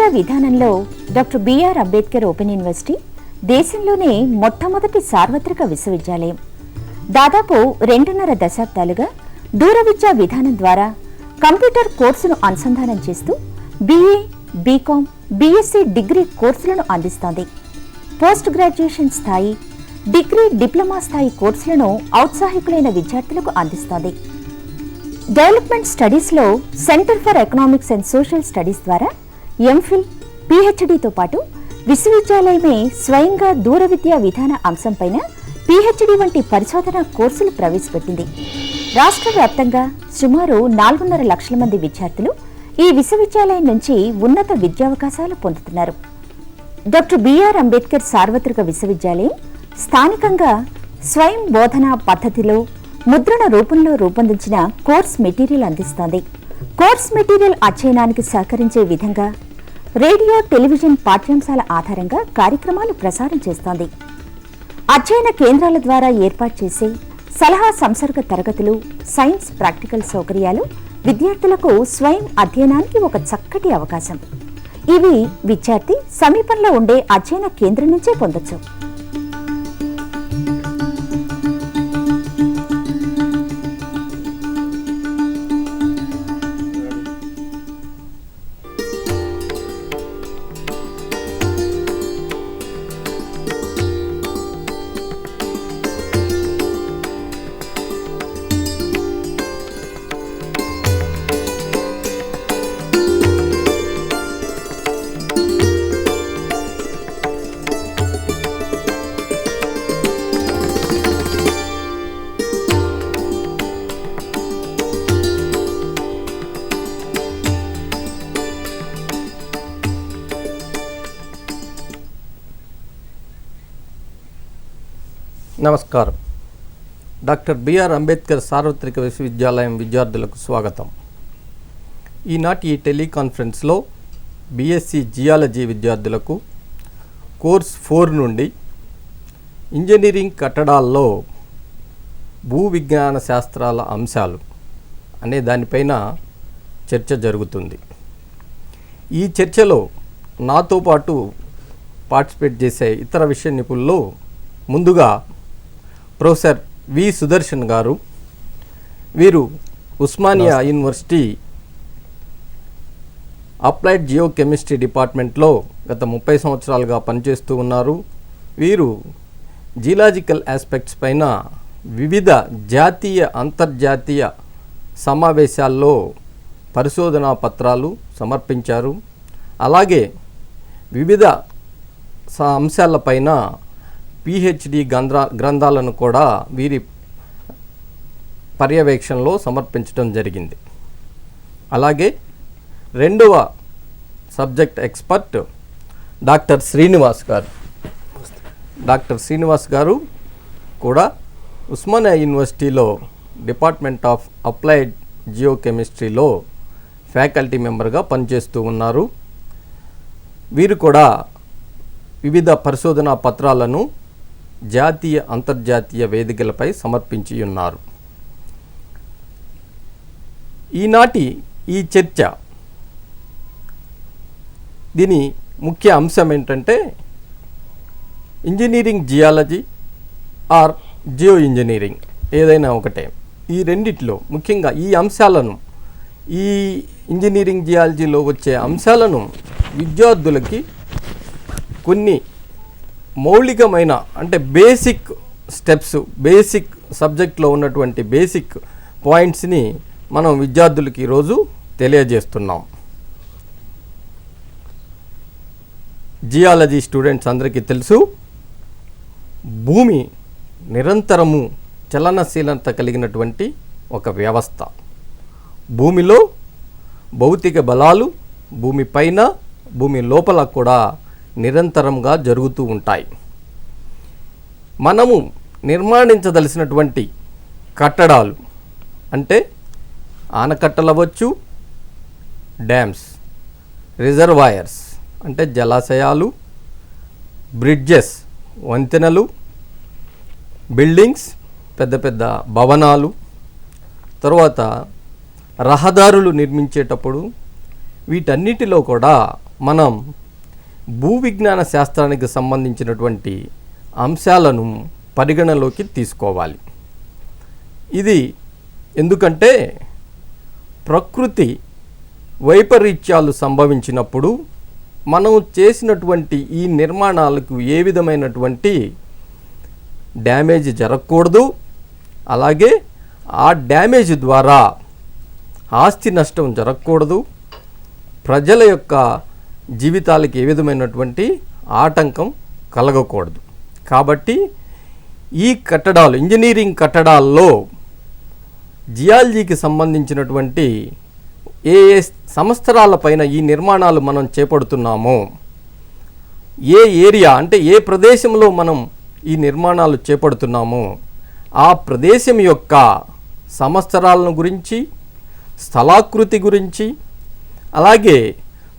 విద్యా విధానంలో doctor B R Ambedkar open university దేశంలోనే మొట్టమొదటి సార్వత్రిక విశ్వవిద్యాలయం. దాదాపు 2.5 దశాబ్దాలుగా దూర విద్యా విధానం ద్వారా కంప్యూటర్ కోర్సును అనుసంధానం చేస్తూ బీఏ, బీకామ్, బీఎస్సీ డిగ్రీ కోర్సులను అందిస్తోంది. పోస్ట్ గ్రాడ్యుయేషన్ స్థాయి, డిగ్రీ, డిప్లొమా స్థాయి కోర్సులను ఔత్సాహికులైన విద్యార్థులకు అందిస్తోంది. డెవలప్మెంట్ స్టడీస్లో centre for economics and social studies ద్వారా ఎంఫిల్, పీహెచ్డీతో పాటు విశ్వవిద్యాలయమే స్వయంగా దూర విద్యా విధాన అంశంపైన పీహెచ్డీ వంటి పరిశోధన కోర్సులు ప్రవేశపెట్టింది. రాష్ట్ర వ్యాప్తంగా సుమారు 4.5 లక్షల మంది విద్యార్థులు ఈ విశ్వవిద్యాలయం నుంచి ఉన్నత విద్యావకాశాలు పొందుతున్నారు. డాక్టర్ బిఆర్ అంబేద్కర్ సార్వత్రిక విశ్వవిద్యాలయం స్థానికంగా స్వయం బోధనా పద్ధతిలో ముద్రణ రూపంలో రూపొందించిన కోర్స్ మెటీరియల్ అందిస్తోంది. కోర్స్ మెటీరియల్ అధ్యయనానికి సహకరించే విధంగా రేడియో, టెలివిజన్ పాఠ్యాంశాల ఆధారంగా కార్యక్రమాలు ప్రసారం చేస్తోంది. అధ్యయన కేంద్రాల ద్వారా ఏర్పాటు చేసే సలహా సంసర్గ తరగతులు, సైన్స్ ప్రాక్టికల్ సౌకర్యాలు విద్యార్థులకు స్వయం అధ్యయనానికి ఒక చక్కటి అవకాశం. ఇవి విద్యార్థి సమీపంలో ఉండే అధ్యయన కేంద్రం నుంచే పొందొచ్చు. నమస్కారం. డాక్టర్ బిఆర్ అంబేద్కర్ సార్వత్రిక విశ్వవిద్యాలయం విద్యార్థులకు స్వాగతం. ఈనాటి ఈ టెలికాన్ఫరెన్స్లో బీఎస్సీ జియాలజీ విద్యార్థులకు కోర్స్ 4 నుండి ఇంజనీరింగ్ కట్టడాల్లో భూ విజ్ఞాన శాస్త్రాల అంశాలు అనే దానిపైన చర్చ జరుగుతుంది. ఈ చర్చలో నాతో పాటు పార్టిసిపేట్ చేసే ఇతర విషయ నిపుణులు ముందుగా ప్రొఫెసర్ వి సుదర్శన్ గారు. వీరు Osmania university applied geochemistry డిపార్ట్మెంట్లో గత 30 సంవత్సరాలుగా పనిచేస్తూ ఉన్నారు. వీరు జియలాజికల్ ఆస్పెక్ట్స్ పైన వివిధ జాతీయ, అంతర్జాతీయ సమావేశాల్లో పరిశోధనా పత్రాలు సమర్పించారు. అలాగే వివిధ అంశాలపైన పీహెచ్డీ గ్రంథాలను కూడా వీరి పర్యవేక్షణలో సమర్పించడం జరిగింది. అలాగే రెండవ సబ్జెక్ట్ ఎక్స్పర్ట్ డాక్టర్ శ్రీనివాస్ గారు. డాక్టర్ శ్రీనివాస్ గారు కూడా ఉస్మానియా యూనివర్సిటీలో డిపార్ట్మెంట్ ఆఫ్ అప్లైడ్ జియో కెమిస్ట్రీలో ఫ్యాకల్టీ మెంబర్గా పనిచేస్తూ ఉన్నారు. వీరు కూడా వివిధ పరిశోధనా పత్రాలను జాతీయ, అంతర్జాతీయ వేదికలపై సమర్పించి ఉన్నారు. ఈనాటి ఈ చర్చ దీని ముఖ్య అంశం ఏంటంటే engineering geology or geoengineering, ఏదైనా ఒకటే. ఈ రెండిట్లో ముఖ్యంగా ఈ అంశాలను, ఈ ఇంజనీరింగ్ జియాలజీలో వచ్చే అంశాలను విద్యార్థులకి కొన్ని మౌలికమైన, అంటే బేసిక్ స్టెప్స్, బేసిక్ సబ్జెక్ట్లో ఉన్నటువంటి బేసిక్ పాయింట్స్ని మనం విద్యార్థులకి ఈరోజు తెలియజేస్తున్నాం. జియాలజీ స్టూడెంట్స్ అందరికీ తెలుసు, భూమి నిరంతరము చలనశీలత కలిగినటువంటి ఒక వ్యవస్థ. భూమిలో భౌతిక బలాలు భూమి పైన, భూమి లోపల కూడా నిరంతరంగా జరుగుతూ ఉంటాయి. మనము నిర్మాణించదలసినటువంటి కట్టడాలు అంటే ఆనకట్టలవచ్చు, డ్యామ్స్, రిజర్వాయర్స్ అంటే జలాశయాలు, బ్రిడ్జెస్ వంతెనలు, బిల్డింగ్స్ పెద్ద పెద్ద భవనాలు, తర్వాత రహదారులు నిర్మించేటప్పుడు వీటన్నిటిలో కూడా మనం భూ విజ్ఞాన శాస్త్రానికి సంబంధించినటువంటి అంశాలను పరిగణలోకి తీసుకోవాలి. ఇది ఎందుకంటే ప్రకృతి వైపరీత్యాలు సంభవించినప్పుడు మనం చేసినటువంటి ఈ నిర్మాణాలకు ఏ విధమైనటువంటి డ్యామేజ్ జరగకూడదు, అలాగే ఆ డ్యామేజ్ ద్వారా ఆస్తి నష్టం జరగకూడదు, ప్రజల యొక్క జీవితాలకు ఏ విధమైనటువంటి ఆటంకం కలగకూడదు. కాబట్టి ఈ కట్టడాలు, ఇంజనీరింగ్ కట్టడాల్లో జియాలజీకి సంబంధించినటువంటి ఏ ఏ సంవత్సరాల పైన ఈ నిర్మాణాలు మనం చేపడుతున్నామో, ఏ ఏరియా అంటే ఏ ప్రదేశంలో మనం ఈ నిర్మాణాలు చేపడుతున్నామో ఆ ప్రదేశం యొక్క సంవత్సరాలను గురించి, స్థలాకృతి గురించి, అలాగే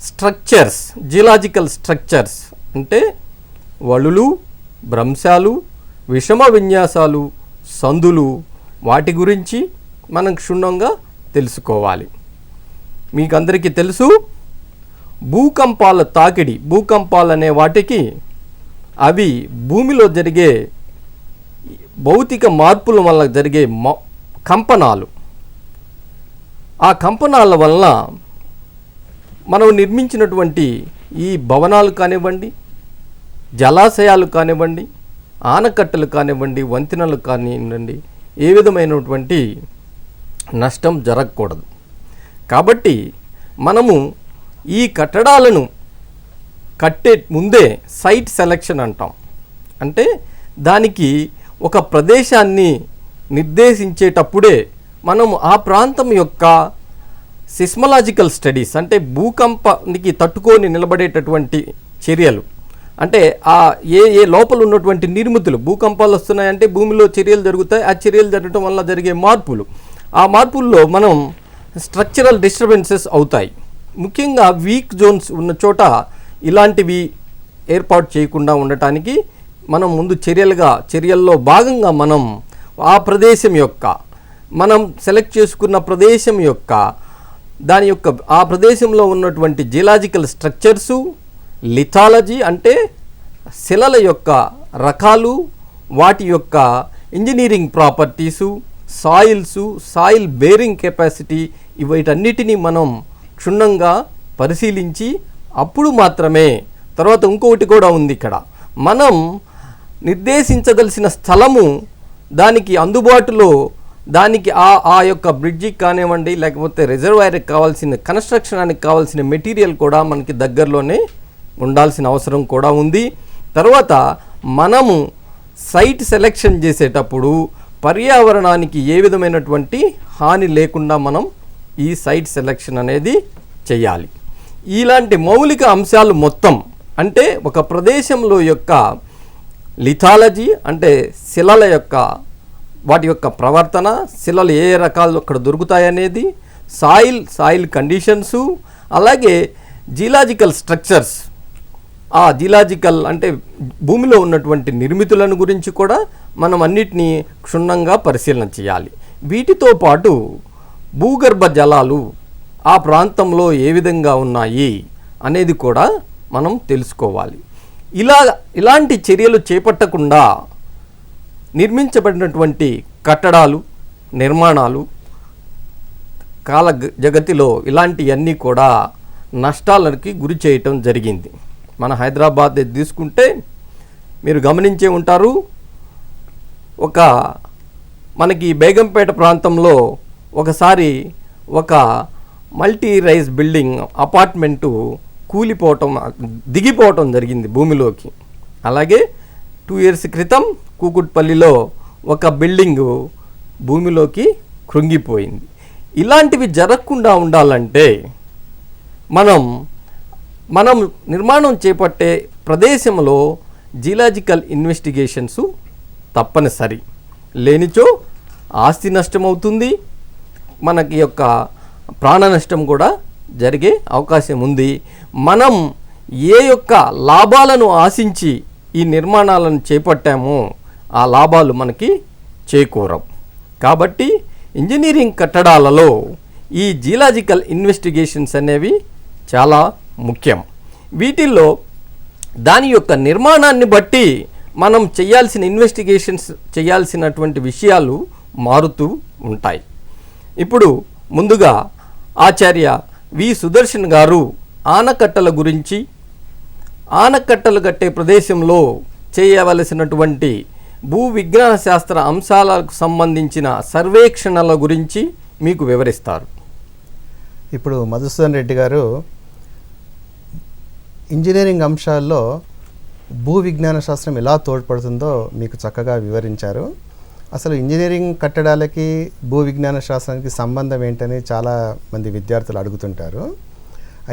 స్ట్రక్చర్స్, జియోలాజికల్ స్ట్రక్చర్స్ అంటే వలులు, భ్రంశాలు, విషమ విన్యాసాలు, సందులు, వాటి గురించి మనం క్షుణ్ణంగా తెలుసుకోవాలి. మీకు అందరికీ తెలుసు, భూకంపాల తాకిడి, భూకంపాలు అనే వాటికి అవి భూమిలో జరిగే భౌతిక మార్పుల వల్ల జరిగే కంపనాలు. ఆ కంపనాల వలన మనం నిర్మించినటువంటి ఈ భవనాలు కానివ్వండి, జలాశయాలు కానివ్వండి, ఆనకట్టలు కానివ్వండి, వంతెనలు కానివ్వండి, ఏ విధమైనటువంటి నష్టం జరగకూడదు. కాబట్టి మనము ఈ కట్టడాలను కట్టే ముందే సైట్ సెలెక్షన్ అంటాం. అంటే దానికి ఒక ప్రదేశాన్ని నిర్దేశించేటప్పుడే మనం ఆ ప్రాంతం యొక్క సిస్మలాజికల్ స్టడీస్ అంటే భూకంపానికి తట్టుకొని నిలబడేటటువంటి చర్యలు, అంటే ఆ ఏ లోపల ఉన్నటువంటి నిర్మితులు, భూకంపాలు వస్తున్నాయంటే భూమిలో చర్యలు జరుగుతాయి, ఆ చర్యలు జరగడం వల్ల జరిగే మార్పులు, ఆ మార్పుల్లో మనం స్ట్రక్చరల్ డిస్టర్బెన్సెస్ అవుతాయి. ముఖ్యంగా వీక్ జోన్స్ ఉన్న చోట ఇలాంటివి ఏర్పాటు చేయకుండా ఉండటానికి మనం ముందు చర్యల్లో భాగంగా మనం ఆ ప్రదేశం యొక్క, మనం సెలెక్ట్ చేసుకున్న ప్రదేశం యొక్క దాని యొక్క ఆ ప్రదేశంలో ఉన్నటువంటి జియోలాజికల్ స్ట్రక్చర్సు, లిథాలజీ అంటే శిలల యొక్క రకాలు, వాటి యొక్క engineering properties, soils, soil bearing capacity, వీటన్నిటినీ మనం క్షుణ్ణంగా పరిశీలించి అప్పుడు మాత్రమే, తర్వాత ఇంకొకటి కూడా ఉంది ఇక్కడ, మనం నిర్దేశించదలసిన స్థలము దానికి అందుబాటులో, దానికి ఆ యొక్క బ్రిడ్జికి కానివ్వండి, లేకపోతే రిజర్వాయర్కి కావాల్సిన కన్స్ట్రక్షన్కి కావాల్సిన మెటీరియల్ కూడా మనకి దగ్గరలోనే ఉండాల్సిన అవసరం కూడా ఉంది. తర్వాత మనము సైట్ సెలెక్షన్ చేసేటప్పుడు పర్యావరణానికి ఏ విధమైనటువంటి హాని లేకుండా మనం ఈ సైట్ సెలెక్షన్ అనేది చేయాలి. ఇలాంటి మౌలిక అంశాలు మొత్తం, అంటే ఒక ప్రదేశంలో యొక్క లిథాలజీ అంటే శిలల యొక్క వాటి యొక్క ప్రవర్తన, శిలలు ఏ రకాలు అక్కడ దొరుకుతాయనేది, సాయిల్ కండిషన్సు, అలాగే జియోలాజికల్ స్ట్రక్చర్స్, ఆ జియోలాజికల్ అంటే భూమిలో ఉన్నటువంటి నిర్మితులను గురించి కూడా మనం అన్నిటినీ క్షుణ్ణంగా పరిశీలన చేయాలి. వీటితో పాటు భూగర్భ జలాలు ఆ ప్రాంతంలో ఏ విధంగా ఉన్నాయి అనేది కూడా మనం తెలుసుకోవాలి. ఇలాంటి చర్యలు చేపట్టకుండా నిర్మించబడినటువంటి కట్టడాలు, నిర్మాణాలు కాల జగతిలో ఇలాంటివన్నీ కూడా నష్టాలకి గురి చేయటం జరిగింది. మన హైదరాబాద్ తీసుకుంటే మీరు గమనించే ఉంటారు, మనకి బేగంపేట ప్రాంతంలో ఒకసారి ఒక మల్టీ రైజ్ బిల్డింగ్ అపార్ట్మెంటు దిగిపోవటం జరిగింది భూమిలోకి. అలాగే 2 years క్రితం కూకుట్పల్లిలో ఒక బిల్డింగు భూమిలోకి కృంగిపోయింది. ఇలాంటివి జరగకుండా ఉండాలంటే మనం నిర్మాణం చేపట్టే ప్రదేశంలో జియోలాజికల్ ఇన్వెస్టిగేషన్స్ తప్పనిసరి. లేనిచో ఆస్తి నష్టం అవుతుంది, మనకి యొక్క ప్రాణ నష్టం కూడా జరిగే అవకాశం ఉంది. మనం ఏ యొక్క లాభాలను ఆశించి ఈ నిర్మాణాలను చేపట్టామో ఆ లాభాలు మనకి చేకూరవు. కాబట్టి ఇంజనీరింగ్ కట్టడాలలో ఈ జియోలాజికల్ ఇన్వెస్టిగేషన్స్ అనేవి చాలా ముఖ్యం. వీటిల్లో దాని యొక్క నిర్మాణాన్ని బట్టి మనం ఇన్వెస్టిగేషన్స్ చేయాల్సినటువంటి విషయాలు మారుతూ ఉంటాయి. ఇప్పుడు ముందుగా ఆచార్య వి సుదర్శన్ గారు ఆనకట్టల గురించి, ఆనకట్టలు కట్టే ప్రదేశంలో చేయవలసినటువంటి భూ విజ్ఞాన శాస్త్ర అంశాలకు సంబంధించిన సర్వేక్షణల గురించి మీకు వివరిస్తారు. ఇప్పుడు మధుసూదన్ రెడ్డి గారు ఇంజనీరింగ్ అంశాల్లో భూ విజ్ఞాన శాస్త్రం ఎలా తోడ్పడుతుందో మీకు చక్కగా వివరించారు. అసలు ఇంజనీరింగ్ కట్టడాలకి భూ విజ్ఞాన శాస్త్రానికి సంబంధం ఏంటని చాలా మంది విద్యార్థులు అడుగుతుంటారు.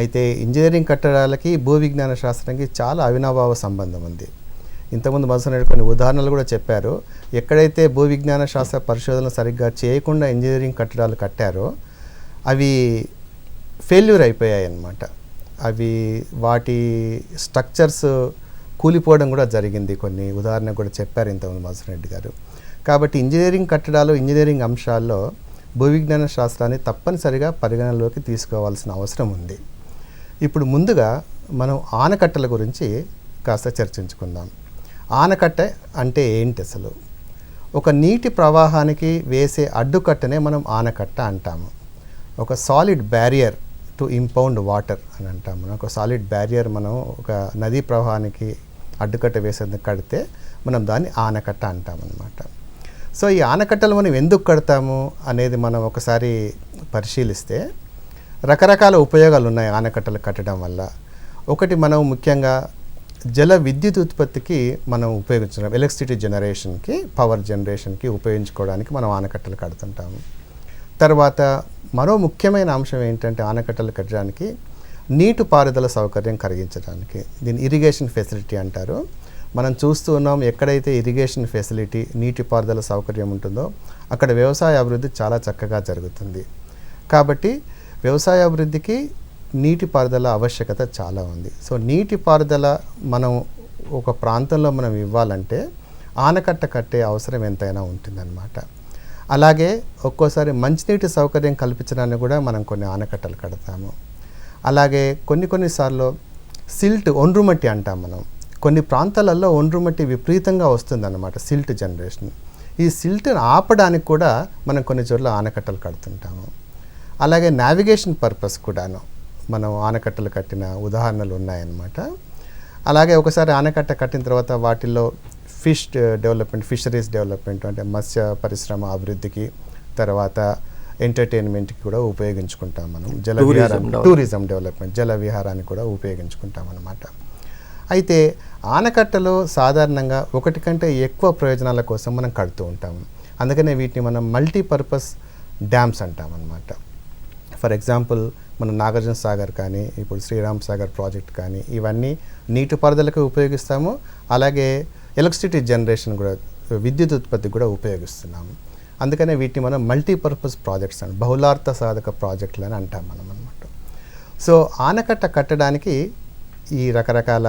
అయితే ఇంజనీరింగ్ కట్టడాలకి భూ విజ్ఞాన శాస్త్రానికి చాలా అవినాభావ సంబంధం ఉంది. ఇంతకుముందు మధుసూదన్ కొన్ని ఉదాహరణలు కూడా చెప్పారు. ఎక్కడైతే భూ విజ్ఞాన శాస్త్ర పరిశోధనలు సరిగ్గా చేయకుండా ఇంజనీరింగ్ కట్టడాలు కట్టారో అవి ఫెయిల్యూర్ అయిపోయాయి అన్నమాట. అవి వాటి స్ట్రక్చర్స్ కూలిపోవడం కూడా జరిగింది. కొన్ని ఉదాహరణ కూడా చెప్పారు ఇంతకుముందు మధుసూదన్ రెడ్డి గారు. కాబట్టి ఇంజనీరింగ్ కట్టడాలు, ఇంజనీరింగ్ అంశాల్లో భూ విజ్ఞాన శాస్త్రాన్ని తప్పనిసరిగా పరిగణనలోకి తీసుకోవాల్సిన అవసరం ఉంది. ఇప్పుడు ముందుగా మనం ఆనకట్టల గురించి కాస్త చర్చించుకుందాం. ఆనకట్ట అంటే ఏంటి అసలు? ఒక నీటి ప్రవాహానికి వేసే అడ్డుకట్టనే మనం ఆనకట్ట అంటాము. ఒక solid barrier to impound water అని అంటాము. ఒక సాలిడ్ బ్యారియర్ మనం ఒక నదీ ప్రవాహానికి అడ్డుకట్ట వేసేందుకు కడితే మనం దాన్ని ఆనకట్ట అంటామన్నమాట. సో ఈ ఆనకట్టలు మనం ఎందుకు కడతాము అనేది మనం ఒకసారి పరిశీలిస్తే రకరకాల ఉపయోగాలు ఉన్నాయి ఆనకట్టలు కట్టడం వల్ల. ఒకటి, మనం ముఖ్యంగా జల విద్యుత్ ఉత్పత్తికి మనం ఉపయోగించడం, ఎలక్ట్రిసిటీ జనరేషన్కి, పవర్ జనరేషన్కి ఉపయోగించుకోవడానికి మనం ఆనకట్టలు కడుతుంటాము. తర్వాత మరో ముఖ్యమైన అంశం ఏంటంటే ఆనకట్టలు కట్టడానికి నీటిపారుదల సౌకర్యం కలిగించడానికి, దీన్ని ఇరిగేషన్ ఫెసిలిటీ అంటారు. మనం చూస్తూ ఉన్నాం, ఎక్కడైతే ఇరిగేషన్ ఫెసిలిటీ, నీటిపారుదల సౌకర్యం ఉంటుందో అక్కడ వ్యవసాయ అభివృద్ధి చాలా చక్కగా జరుగుతుంది. కాబట్టి వ్యవసాయ అభివృద్ధికి నీటిపారుదల ఆవశ్యకత చాలా ఉంది. సో నీటిపారుదల మనం ఒక ప్రాంతంలో మనం ఇవ్వాలంటే ఆనకట్ట కట్టే అవసరం ఎంతైనా ఉంటుందన్నమాట. అలాగే ఒక్కోసారి మంచినీటి సౌకర్యం కల్పించడానికి కూడా మనం కొన్ని ఆనకట్టలు కడతాము. అలాగే కొన్నిసార్లు సిల్ట్, ఒండ్రుమట్టి అంటాం మనం. కొన్ని ప్రాంతాలలో ఒండ్రుమట్టి విపరీతంగా వస్తుందన్నమాట, సిల్ట్ జనరేషన్. ఈ సిల్ట్ని ఆపడానికి కూడా మనం కొన్ని చోట్ల ఆనకట్టలు కడుతుంటాము. అలాగే నావిగేషన్ పర్పస్ కూడాను మనం ఆనకట్టలు కట్టిన ఉదాహరణలు ఉన్నాయన్నమాట. అలాగే ఒకసారి ఆనకట్ట కట్టిన తర్వాత వాటిల్లో ఫిష్ డెవలప్మెంట్, ఫిషరీస్ డెవలప్మెంట్ అంటే మత్స్య పరిశ్రమ అభివృద్ధికి, తర్వాత ఎంటర్టైన్మెంట్కి కూడా ఉపయోగించుకుంటాం మనం. టూరిజం డెవలప్మెంట్, జల విహారాన్ని కూడా ఉపయోగించుకుంటాం అన్నమాట. అయితే ఆనకట్టలు సాధారణంగా ఒకటి కంటే ఎక్కువ ప్రయోజనాల కోసం మనం కడుతూ ఉంటాము. అందుకనే వీటిని మనం మల్టీపర్పస్ డ్యామ్స్ అంటామన్నమాట. ఫర్ ఎగ్జాంపుల్ మన నాగార్జున సాగర్ కానీ, ఇప్పుడు శ్రీరామ్ సాగర్ ప్రాజెక్ట్ కానీ, ఇవన్నీ నీటిపారుదలకు ఉపయోగిస్తాము. అలాగే ఎలక్ట్రిసిటీ జనరేషన్ కూడా, విద్యుత్ ఉత్పత్తికి కూడా ఉపయోగిస్తున్నాము. అందుకనే వీటిని మనం మల్టీపర్పస్ ప్రాజెక్ట్స్ అని, బహుళార్థ సాధక ప్రాజెక్టులు అని అంటాం మనం అన్నమాట. సో ఆనకట్ట కట్టడానికి ఈ రకరకాల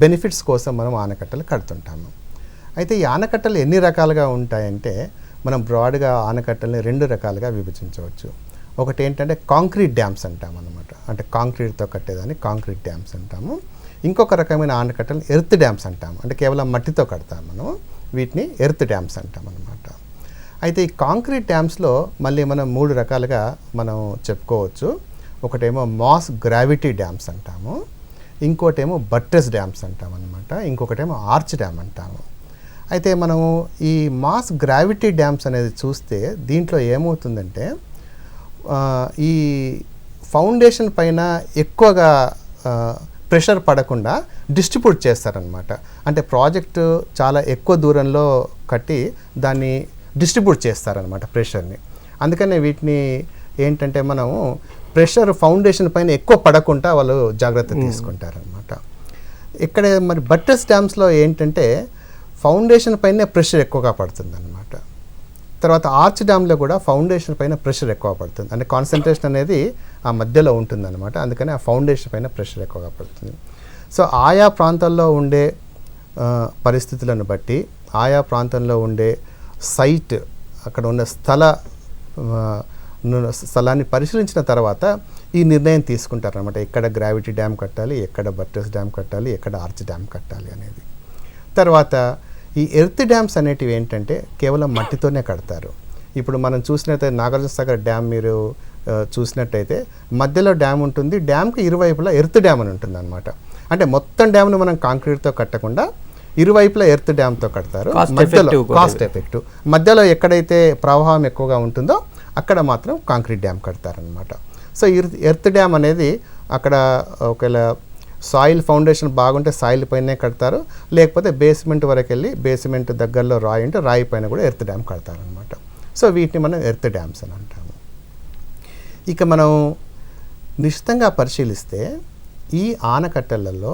బెనిఫిట్స్ కోసం మనం ఆనకట్టలు కడుతుంటాము. అయితే ఈ ఆనకట్టలు ఎన్ని రకాలుగా ఉంటాయంటే మనం బ్రాడ్గా ఆనకట్టల్ని 2 రకాలుగా విభజించవచ్చు. ఒకటి ఏంటంటే కాంక్రీట్ డ్యామ్స్ అంటాం అన్నమాట. అంటే కాంక్రీట్తో కట్టేదాన్ని కాంక్రీట్ డ్యామ్స్ అంటాము. ఇంకొక రకమైన ఆనకట్టలు ఎర్త్ డ్యామ్స్ అంటాము. అంటే కేవలం మట్టితో కడతాము మనం, వీటిని ఎర్త్ డ్యామ్స్ అంటాం అన్నమాట. అయితే ఈ కాంక్రీట్ డ్యామ్స్లో మళ్ళీ మనం 3 రకాలుగా మనం చెప్పుకోవచ్చు. ఒకటేమో మాస్ గ్రావిటీ డ్యామ్స్ అంటాము, ఇంకోటేమో బట్రెస్ డ్యామ్స్ అంటాం అన్నమాట, ఇంకొకటేమో ఆర్చ్ డ్యామ్ అంటాము. అయితే మనము ఈ మాస్ గ్రావిటీ డ్యామ్స్ అనేది చూస్తే దీంట్లో ఏమవుతుందంటే ఈ ఫౌండేషన్ పైన ఎక్కువగా ప్రెషర్ పడకుండా డిస్ట్రిబ్యూట్ చేస్తారనమాట. అంటే ప్రాజెక్టు చాలా ఎక్కువ దూరంలో కట్టి దాన్ని డిస్ట్రిబ్యూట్ చేస్తారనమాట ప్రెషర్ని. అందుకనే వీటిని ఏంటంటే మనము ప్రెషర్ ఫౌండేషన్ పైన ఎక్కువ పడకుండా వాళ్ళు జాగ్రత్త తీసుకుంటారనమాట. ఇక్కడ మరి బట్రెస్ డ్యామ్స్లో ఏంటంటే ఫౌండేషన్ పైన ప్రెషర్ ఎక్కువగా పడుతుందన్నమాట. తర్వాత ఆర్చ్ డ్యామ్లో కూడా ఫౌండేషన్ పైన ప్రెషర్ ఎక్కువ పడుతుంది. అంటే కాన్సన్ట్రేషన్ అనేది ఆ మధ్యలో ఉంటుందన్నమాట. అందుకని ఆ ఫౌండేషన్ పైన ప్రెషర్ ఎక్కువగా పడుతుంది. సో ఆయా ప్రాంతాల్లో ఉండే పరిస్థితులను బట్టి, ఆయా ప్రాంతంలో ఉండే సైట్, అక్కడ ఉన్న స్థలాన్ని పరిశీలించిన తర్వాత ఈ నిర్ణయం తీసుకుంటారనమాట, ఎక్కడ గ్రావిటీ డ్యామ్ కట్టాలి, ఎక్కడ బట్రెస్ డ్యామ్ కట్టాలి, ఎక్కడ ఆర్చ్ డ్యామ్ కట్టాలి అనేది. తర్వాత ఈ ఎర్త్ డ్యామ్స్ అనేటివి ఏంటంటే కేవలం మట్టితోనే కడతారు. ఇప్పుడు మనం చూసినట్టయితే నాగార్జునసాగర్ డ్యామ్ మీరు చూసినట్టయితే మధ్యలో డ్యామ్ ఉంటుంది, డ్యామ్కి ఇరువైపులా ఎర్త్ డ్యామ్ అని ఉంటుంది అనమాట. అంటే మొత్తం డ్యామ్ను మనం కాంక్రీట్తో కట్టకుండా ఇరువైపులా ఎర్త్ డ్యామ్తో కడతారు. మధ్యలో కాస్ట్ ఎఫెక్టివ్, మధ్యలో ఎక్కడైతే ప్రవాహం ఎక్కువగా ఉంటుందో అక్కడ మాత్రం కాంక్రీట్ డ్యామ్ కడతారనమాట. సో ఎర్త్ డ్యామ్ అనేది అక్కడ ఒకవేళ సాయిల్ ఫౌండేషన్ బాగుంటే సాయిల్ పైనే కడతారు, లేకపోతే బేస్మెంట్ వరకు వెళ్ళి బేస్మెంట్ దగ్గరలో రాయి ఉంటే రాయి పైన కూడా ఎర్త్ డ్యామ్ కడతారనమాట. సో వీటిని మనం ఎర్త్ డ్యామ్స్ అని అంటాము. ఇక మనం నిశ్చితంగా పరిశీలిస్తే ఈ ఆనకట్టలలో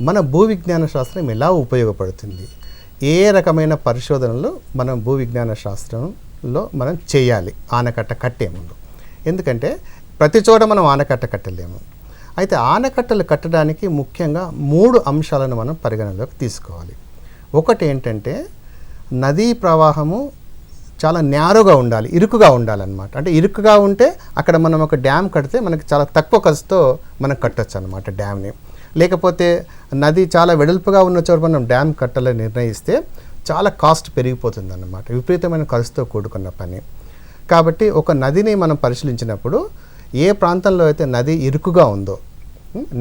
మన భూ విజ్ఞాన శాస్త్రం ఎలా ఉపయోగపడుతుంది, ఏ రకమైన పరిశోధనలు మనం భూ విజ్ఞాన శాస్త్రంలో మనం చేయాలి ఆనకట్ట కట్టే ముందు. ఎందుకంటే ప్రతి చోట మనం ఆనకట్ట కట్టలేము. అయితే ఆనకట్టలు కట్టడానికి ముఖ్యంగా 3 అంశాలను మనం పరిగణనలోకి తీసుకోవాలి. ఒకటి ఏంటంటే నదీ ప్రవాహము చాలా న్యారోగా ఉండాలి, ఇరుకుగా ఉండాలన్నమాట. అంటే ఇరుకుగా ఉంటే అక్కడ మనం ఒక డ్యామ్ కడితే మనకి చాలా తక్కువ ఖర్చుతో మనం కట్టచ్చు అనమాట డ్యామ్ని. లేకపోతే నది చాలా వెడల్పుగా ఉన్న చోట మనం డ్యామ్ కట్టాలని నిర్ణయిస్తే చాలా కాస్ట్ పెరిగిపోతుంది అన్నమాట, విపరీతమైన ఖర్చుతో కూడుకున్న పని. కాబట్టి ఒక నదిని మనం పరిశీలించినప్పుడు ఏ ప్రాంతంలో అయితే నది ఇరుకుగా ఉందో,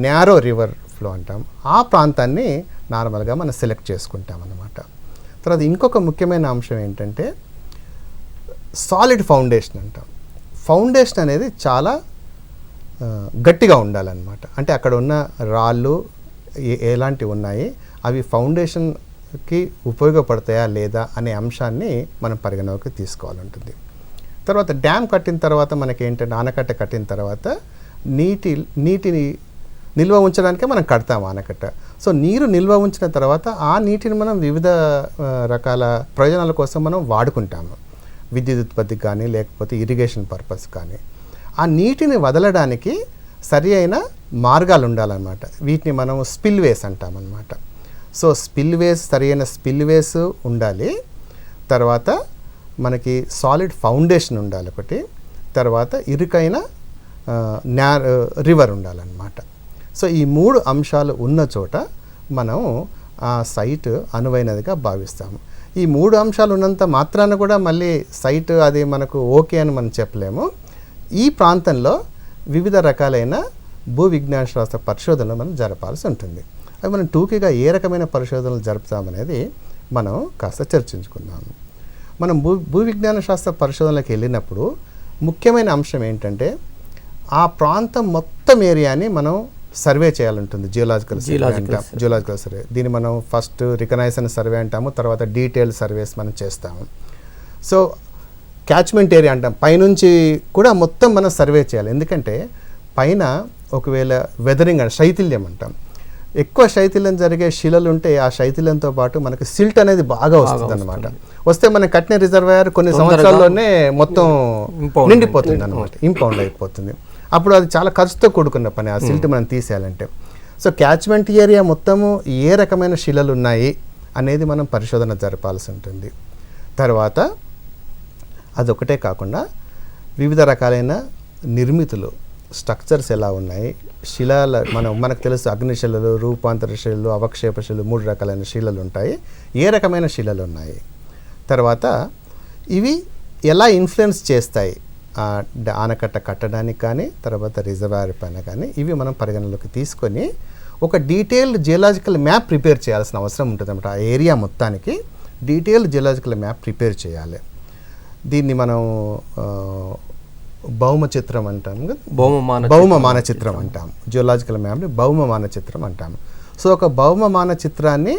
న్యారో రివర్ ఫ్లో అంటాం, ఆ ప్రాంతాన్ని నార్మల్గా మనం సెలెక్ట్ చేసుకుంటాం అన్నమాట. తర్వాత ఇంకొక ముఖ్యమైన అంశం ఏంటంటే సాలిడ్ ఫౌండేషన్ అంటాం. ఫౌండేషన్ అనేది చాలా గట్టిగా ఉండాలన్నమాట. అంటే అక్కడ ఉన్న రాళ్ళు ఎలాంటివి ఉన్నాయి, అవి ఫౌండేషన్కి ఉపయోగపడతాయా లేదా అనే అంశాన్ని మనం పరిగణలోకి తీసుకోవాలి ఉంటుంది. తర్వాత డ్యామ్ కట్టిన తర్వాత మనకి ఏంటంటే ఆనకట్ట కట్టిన తర్వాత నీటిని నిల్వ ఉంచడానికే మనం కడతాం ఆనకట్ట. సో నీరు నిల్వ ఉంచిన తర్వాత ఆ నీటిని మనం వివిధ రకాల ప్రయోజనాల కోసం మనం వాడుకుంటాము, విద్యుత్ ఉత్పత్తికి కానీ లేకపోతే ఇరిగేషన్ పర్పస్ కానీ. ఆ నీటిని వదలడానికి సరి అయిన మార్గాలు ఉండాలన్నమాట. వీటిని మనం స్పిల్వేస్ అంటామన్నమాట. సో స్పిల్వేస్, సరి అయిన స్పిల్వేస్ ఉండాలి. తర్వాత మనకి సాలిడ్ ఫౌండేషన్ ఉండాలి ఒకటి. తర్వాత ఇరుకైన రివర్ ఉండాలన్నమాట. సో ఈ 3 అంశాలు ఉన్న చోట మనం ఆ సైట్ అనువైనదిగా భావిస్తాము. ఈ 3 అంశాలు ఉన్నంత మాత్రాన కూడా మళ్ళీ సైట్ అది మనకు ఓకే అని మనం చెప్పలేము. ఈ ప్రాంతంలో వివిధ రకాలైన భూ విజ్ఞాన శాస్త్ర పరిశోధనలు మనం జరపాల్సి ఉంటుంది. అవి మనం టూకీగా ఏ రకమైన పరిశోధనలు జరుపుతామనేది మనం కాస్త చర్చించుకుందాము. మనం భూ విజ్ఞాన శాస్త్ర పరిశోధనలకు వెళ్ళినప్పుడు ముఖ్యమైన అంశం ఏంటంటే ఆ ప్రాంతం మొత్తం ఏరియాని మనం సర్వే చేయాలంటుంది. Geological survey. దీన్ని మనం ఫస్ట్ రికగ్నైజేషన్ సర్వే అంటాము, తర్వాత డీటెయిల్డ్ సర్వేస్ మనం చేస్తాము. సో క్యాచ్మెంట్ ఏరియా అంటాం, పైనుంచి కూడా మొత్తం మనం సర్వే చేయాలి. ఎందుకంటే పైన ఒకవేళ వెదరింగ్ అంటే శైథిల్యం అంటాం, ఎక్కువ శైథిల్యం జరిగే శిలలు ఉంటే ఆ శైథిల్యంతో పాటు మనకి సిల్ట్ అనేది బాగా వస్తుంది అనమాట. వస్తే మనం కట్టిన రిజర్వాయర్ కొన్ని సంవత్సరాల్లోనే మొత్తం నిండిపోతుంది అనమాట, ఇంపౌండ్ అయిపోతుంది. అప్పుడు అది చాలా ఖర్చుతో కూడుకున్న పని ఆ సిల్ట్ మనం తీసేయాలంటే. సో క్యాచ్మెంట్ ఏరియా మొత్తము ఏ రకమైన శిలలు ఉన్నాయి అనేది మనం పరిశోధన జరపాల్సి ఉంటుంది. తర్వాత అదొకటే కాకుండా వివిధ రకాలైన నిర్మితులు, స్ట్రక్చర్స్ ఎలా ఉన్నాయి, శిలల మనకు తెలుసు అగ్నిశిలలు, రూపాంతర శిలలు, అవక్షేప శిలలు, 3 రకాలైన శిలలు ఉంటాయి. ఏ రకమైన శిలలు ఉన్నాయి, తర్వాత ఇవి ఎలా ఇన్ఫ్లుయెన్స్ చేస్తాయి ఆనకట్ట కట్టడానికి కానీ తర్వాత రిజర్వాయర్ పైన కానీ, ఇవి మనం పరిగణలోకి తీసుకొని ఒక డీటెయిల్డ్ జియోలాజికల్ మ్యాప్ ప్రిపేర్ చేయాల్సిన అవసరం ఉంటుంది అన్నమాట. ఆ ఏరియా మొత్తానికి డీటెయిల్డ్ జియోలాజికల్ మ్యాప్ ప్రిపేర్ చేయాలి. దీన్ని మనం భౌమ చిత్రం అంటాము, భౌమ మానచిత్రం అంటాము. జియోలాజికల్ మ్యాప్ని భౌమ మానచిత్రం అంటాము. సో ఒక భౌమ మానచిత్రాన్ని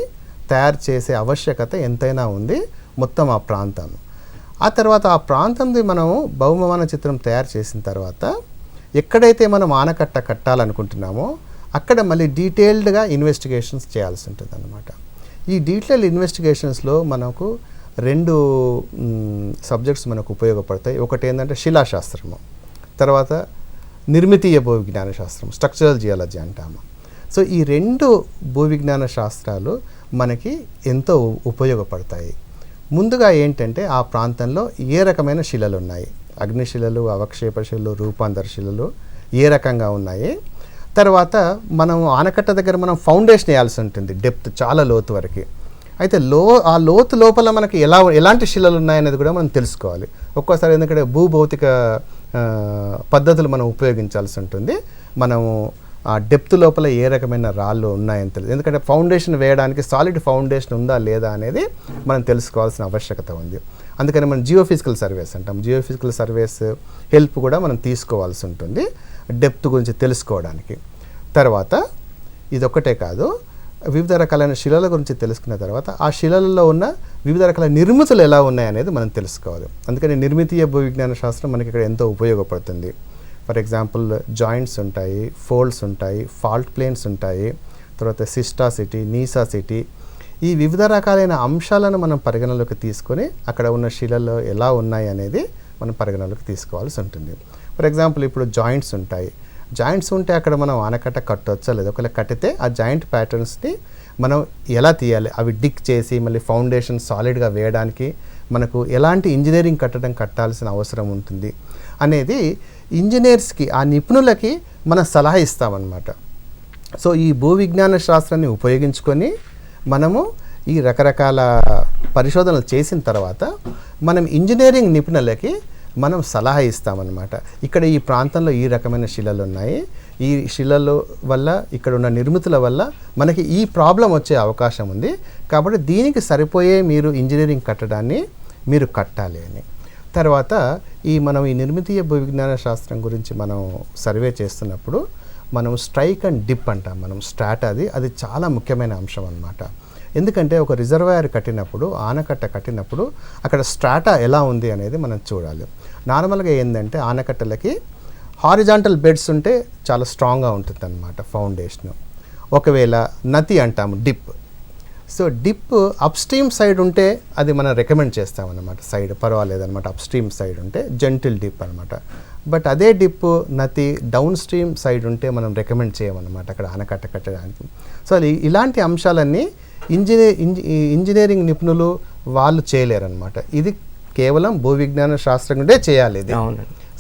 తయారు చేసే ఆవశ్యకత ఎంతైనా ఉంది మొత్తం ఆ ప్రాంతం. ఆ తర్వాత ఆ ప్రాంతంది మనము భౌమ మానచిత్రం తయారు చేసిన తర్వాత ఎక్కడైతే మనం ఆనకట్ట కట్టాలనుకుంటున్నామో అక్కడ మళ్ళీ డీటెయిల్డ్గా ఇన్వెస్టిగేషన్స్ చేయాల్సి ఉంటుంది అన్నమాట. ఈ డీటెయిల్డ్ ఇన్వెస్టిగేషన్స్లో మనకు 2 సబ్జెక్ట్స్ మనకు ఉపయోగపడతాయి. ఒకటి ఏంటంటే శిలాశాస్త్రము, తర్వాత నిర్మితీయ భూ విజ్ఞాన శాస్త్రం, స్ట్రక్చరల్ జియాలజీ అంటాము. సో ఈ 2 భూ విజ్ఞాన శాస్త్రాలు మనకి ఎంతో ఉపయోగపడతాయి. ముందుగా ఏంటంటే ఆ ప్రాంతంలో ఏ రకమైన శిలలు ఉన్నాయి, అగ్నిశిలలు, అవక్షేప శిలలు, రూపాంతర శిలలు ఏ రకంగా ఉన్నాయి. తర్వాత మనం ఆనకట్ట దగ్గర మనం ఫౌండేషన్ వేయాల్సి ఉంటుంది, డెప్త్ చాలా లోతు వరకు. అయితే ఆ లోతు లోపల మనకి ఎలాంటి శిలలు ఉన్నాయనేది కూడా మనం తెలుసుకోవాలి. ఒక్కోసారి ఎందుకంటే భూభౌతిక పద్ధతులు మనం ఉపయోగించాల్సి ఉంటుంది. మనము ఆ డెప్త్ లోపల ఏ రకమైన రాళ్ళు ఉన్నాయని తెలియదు. ఎందుకంటే ఫౌండేషన్ వేయడానికి సాలిడ్ ఫౌండేషన్ ఉందా లేదా అనేది మనం తెలుసుకోవాల్సిన ఆవశ్యకత ఉంది. అందుకని మనం జియోఫిజికల్ సర్వేస్ అంటాం. జియోఫిజికల్ సర్వేస్ హెల్ప్ కూడా మనం తీసుకోవాల్సి ఉంటుంది డెప్త్ గురించి తెలుసుకోవడానికి. తర్వాత ఇదొక్కటే కాదు, వివిధ రకాలైన శిలల గురించి తెలుసుకున్న తర్వాత ఆ శిలలలో ఉన్న వివిధ రకాల నిర్మితులు ఎలా ఉన్నాయనేది మనం తెలుసుకోవాలి. అందుకని నిర్మితీయ భూవిజ్ఞాన శాస్త్రం మనకి ఇక్కడ ఎంతో ఉపయోగపడుతుంది. ఫర్ ఎగ్జాంపుల్ జాయింట్స్ ఉంటాయి, ఫోల్డ్స్ ఉంటాయి, ఫాల్ట్ ప్లేన్స్ ఉంటాయి, తర్వాత సిస్టాసిటీ, నీసాసిటీ, ఈ వివిధ రకాలైన అంశాలను మనం పరిగణలోకి తీసుకొని అక్కడ ఉన్న శిలలు ఎలా ఉన్నాయి అనేది మనం పరిగణలోకి తీసుకోవాల్సి ఉంటుంది. ఫర్ ఎగ్జాంపుల్ ఇప్పుడు జాయింట్స్ ఉంటాయి. జాయింట్స్ ఉంటే అక్కడ మనం ఆనకట్ట కట్టవచ్చా లేదా, ఒకవేళ కట్టితే ఆ జాయింట్ ప్యాటర్న్స్ని మనం ఎలా తీయాలి, అవి డిక్ చేసి మళ్ళీ ఫౌండేషన్ సాలిడ్గా వేయడానికి మనకు ఎలాంటి ఇంజనీరింగ్ కట్టడం కట్టాల్సిన అవసరం ఉంటుంది అనేది ఇంజనీర్స్కి, ఆ నిపుణులకి మనం సలహా ఇస్తామన్నమాట. సో ఈ భూ విజ్ఞాన శాస్త్రాన్ని ఉపయోగించుకొని మనము ఈ రకరకాల పరిశోధనలు చేసిన తర్వాత మనం ఇంజనీరింగ్ నిపుణులకి మనం సలహా ఇస్తామన్నమాట. ఇక్కడ ఈ ప్రాంతంలో ఈ రకమైన శిలలు ఉన్నాయి, ఈ శిలల వల్ల ఇక్కడ ఉన్న నిర్మితుల వల్ల మనకి ఈ ప్రాబ్లం వచ్చే అవకాశం ఉంది, కాబట్టి దీనికి సరిపోయే మీరు ఇంజనీరింగ్ కట్టడాన్ని మీరు కట్టాలి అని. తర్వాత మనం ఈ నిర్మితీయ భూవిజ్ఞాన శాస్త్రం గురించి మనం సర్వే చేస్తున్నప్పుడు మనం స్ట్రైక్ అండ్ డిప్ అంటాం. మనం స్ట్రాటా అది చాలా ముఖ్యమైన అంశం అన్నమాట. ఎందుకంటే ఒక రిజర్వాయర్ కట్టినప్పుడు, ఆనకట్ట కట్టినప్పుడు అక్కడ స్ట్రాటా ఎలా ఉంది అనేది మనం చూడాలి. నార్మల్గా ఏంటంటే ఆనకట్టలకి హారిజాంటల్ బెడ్స్ ఉంటే చాలా స్ట్రాంగ్గా ఉంటుంది అన్నమాట ఫౌండేషను. ఒకవేళ నతి అంటాము dip. So dip up stream side ఉంటే అది మనం రికమెండ్ చేస్తామన్నమాట, సైడ్ పర్వాలేదన్నమాట, అప్ స్ట్రీమ్ సైడ్ ఉంటే జెంటిల్ డిప్ అనమాట. బట్ అదే డిప్ నతి డౌన్ స్ట్రీమ్ సైడ్ ఉంటే మనం రికమెండ్ చేయమన్నమాట అక్కడ ఆనకట్ట కట్టడానికి. సో ఇలాంటి అంశాలన్నీ ఇంజనీరింగ్ నిపుణులు వాళ్ళు చేయలేరన్నమాట. ఇది కేవలం భూ విజ్ఞాన శాస్త్రంగా చేయాలి ఇది.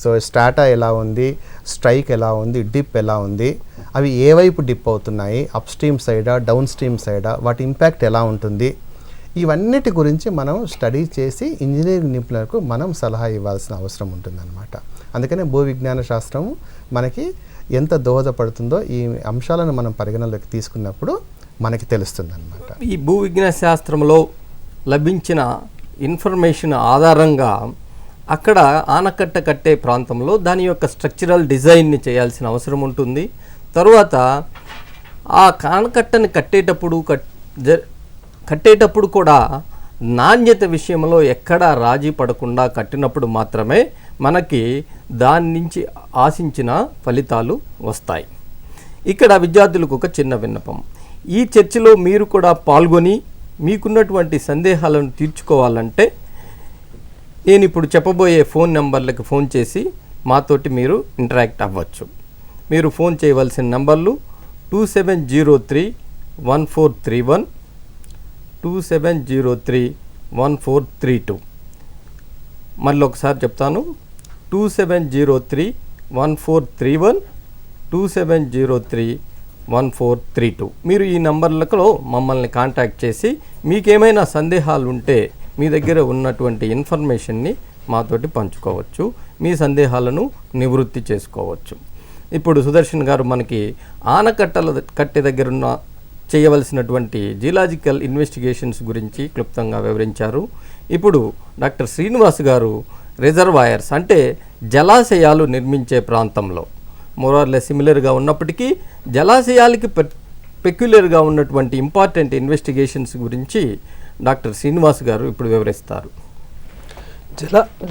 సో స్ట్రాటా ఎలా ఉంది, స్ట్రైక్ ఎలా ఉంది, డిప్ ఎలా ఉంది, అవి ఏ వైపు డిప్ అవుతున్నాయి, అప్ స్ట్రీమ్ సైడా డౌన్ స్ట్రీమ్ సైడా, వాటి ఇంపాక్ట్ ఎలా ఉంటుంది, ఇవన్నిటి గురించి మనం స్టడీ చేసి ఇంజనీరింగ్ నిపుణులకు మనం సలహా ఇవ్వాల్సిన అవసరం ఉంటుందన్నమాట. అందుకనే భూ విజ్ఞాన శాస్త్రం మనకి ఎంత దోహదపడుతుందో ఈ అంశాలను మనం పరిగణలోకి తీసుకున్నప్పుడు మనకి తెలుస్తుంది అన్నమాట. ఈ భూ విజ్ఞాన శాస్త్రంలో లభించిన ఇన్ఫర్మేషన్ ఆధారంగా అక్కడ ఆనకట్ట కట్టే ప్రాంతంలో దాని యొక్క స్ట్రక్చరల్ డిజైన్ని చేయాల్సిన అవసరం ఉంటుంది. తరువాత ఆ ఆనకట్టని కట్టేటప్పుడు కూడా నాణ్యత విషయంలో ఎక్కడా రాజీ పడకుండా కట్టినప్పుడు మాత్రమే మనకి దాని నుంచి ఆశించిన ఫలితాలు వస్తాయి. ఇక్కడ విద్యార్థులకు ఒక చిన్న విన్నపం, ఈ చర్చలో మీరు కూడా పాల్గొని మీకున్నటువంటి సందేహాలను తీర్చుకోవాలంటే నేను ఇప్పుడు చెప్పబోయే ఫోన్ నెంబర్లకు ఫోన్ చేసి మాతోటి మీరు ఇంటరాక్ట్ అవ్వచ్చు. మీరు ఫోన్ చేయవలసిన నంబర్లు 2703-1431, 2703-1432. మళ్ళీ ఒకసారి చెప్తాను, 2703-1431, 2703-1432. మీరు ఈ నంబర్లలో మమ్మల్ని కాంటాక్ట్ చేసి మీకేమైనా సందేహాలు ఉంటే మీ దగ్గర ఉన్నటువంటి ఇన్ఫర్మేషన్ని మాతోటి పంచుకోవచ్చు, మీ సందేహాలను నివృత్తి చేసుకోవచ్చు. ఇప్పుడు సుదర్శన్ గారు మనకి కట్టె దగ్గర ఉన్న చేయవలసినటువంటి జియోలాజికల్ ఇన్వెస్టిగేషన్స్ గురించి క్లుప్తంగా వివరించారు. ఇప్పుడు డాక్టర్ శ్రీనివాస్ గారు రిజర్వాయర్స్ అంటే జలాశయాలు నిర్మించే ప్రాంతంలో మోరార్లెస్ సిమిలర్గా ఉన్నప్పటికీ జలాశయాలకి పెక్యులర్గా ఉన్నటువంటి ఇంపార్టెంట్ ఇన్వెస్టిగేషన్స్ గురించి డాక్టర్ శ్రీనివాస్ గారు ఇప్పుడు వివరిస్తారు.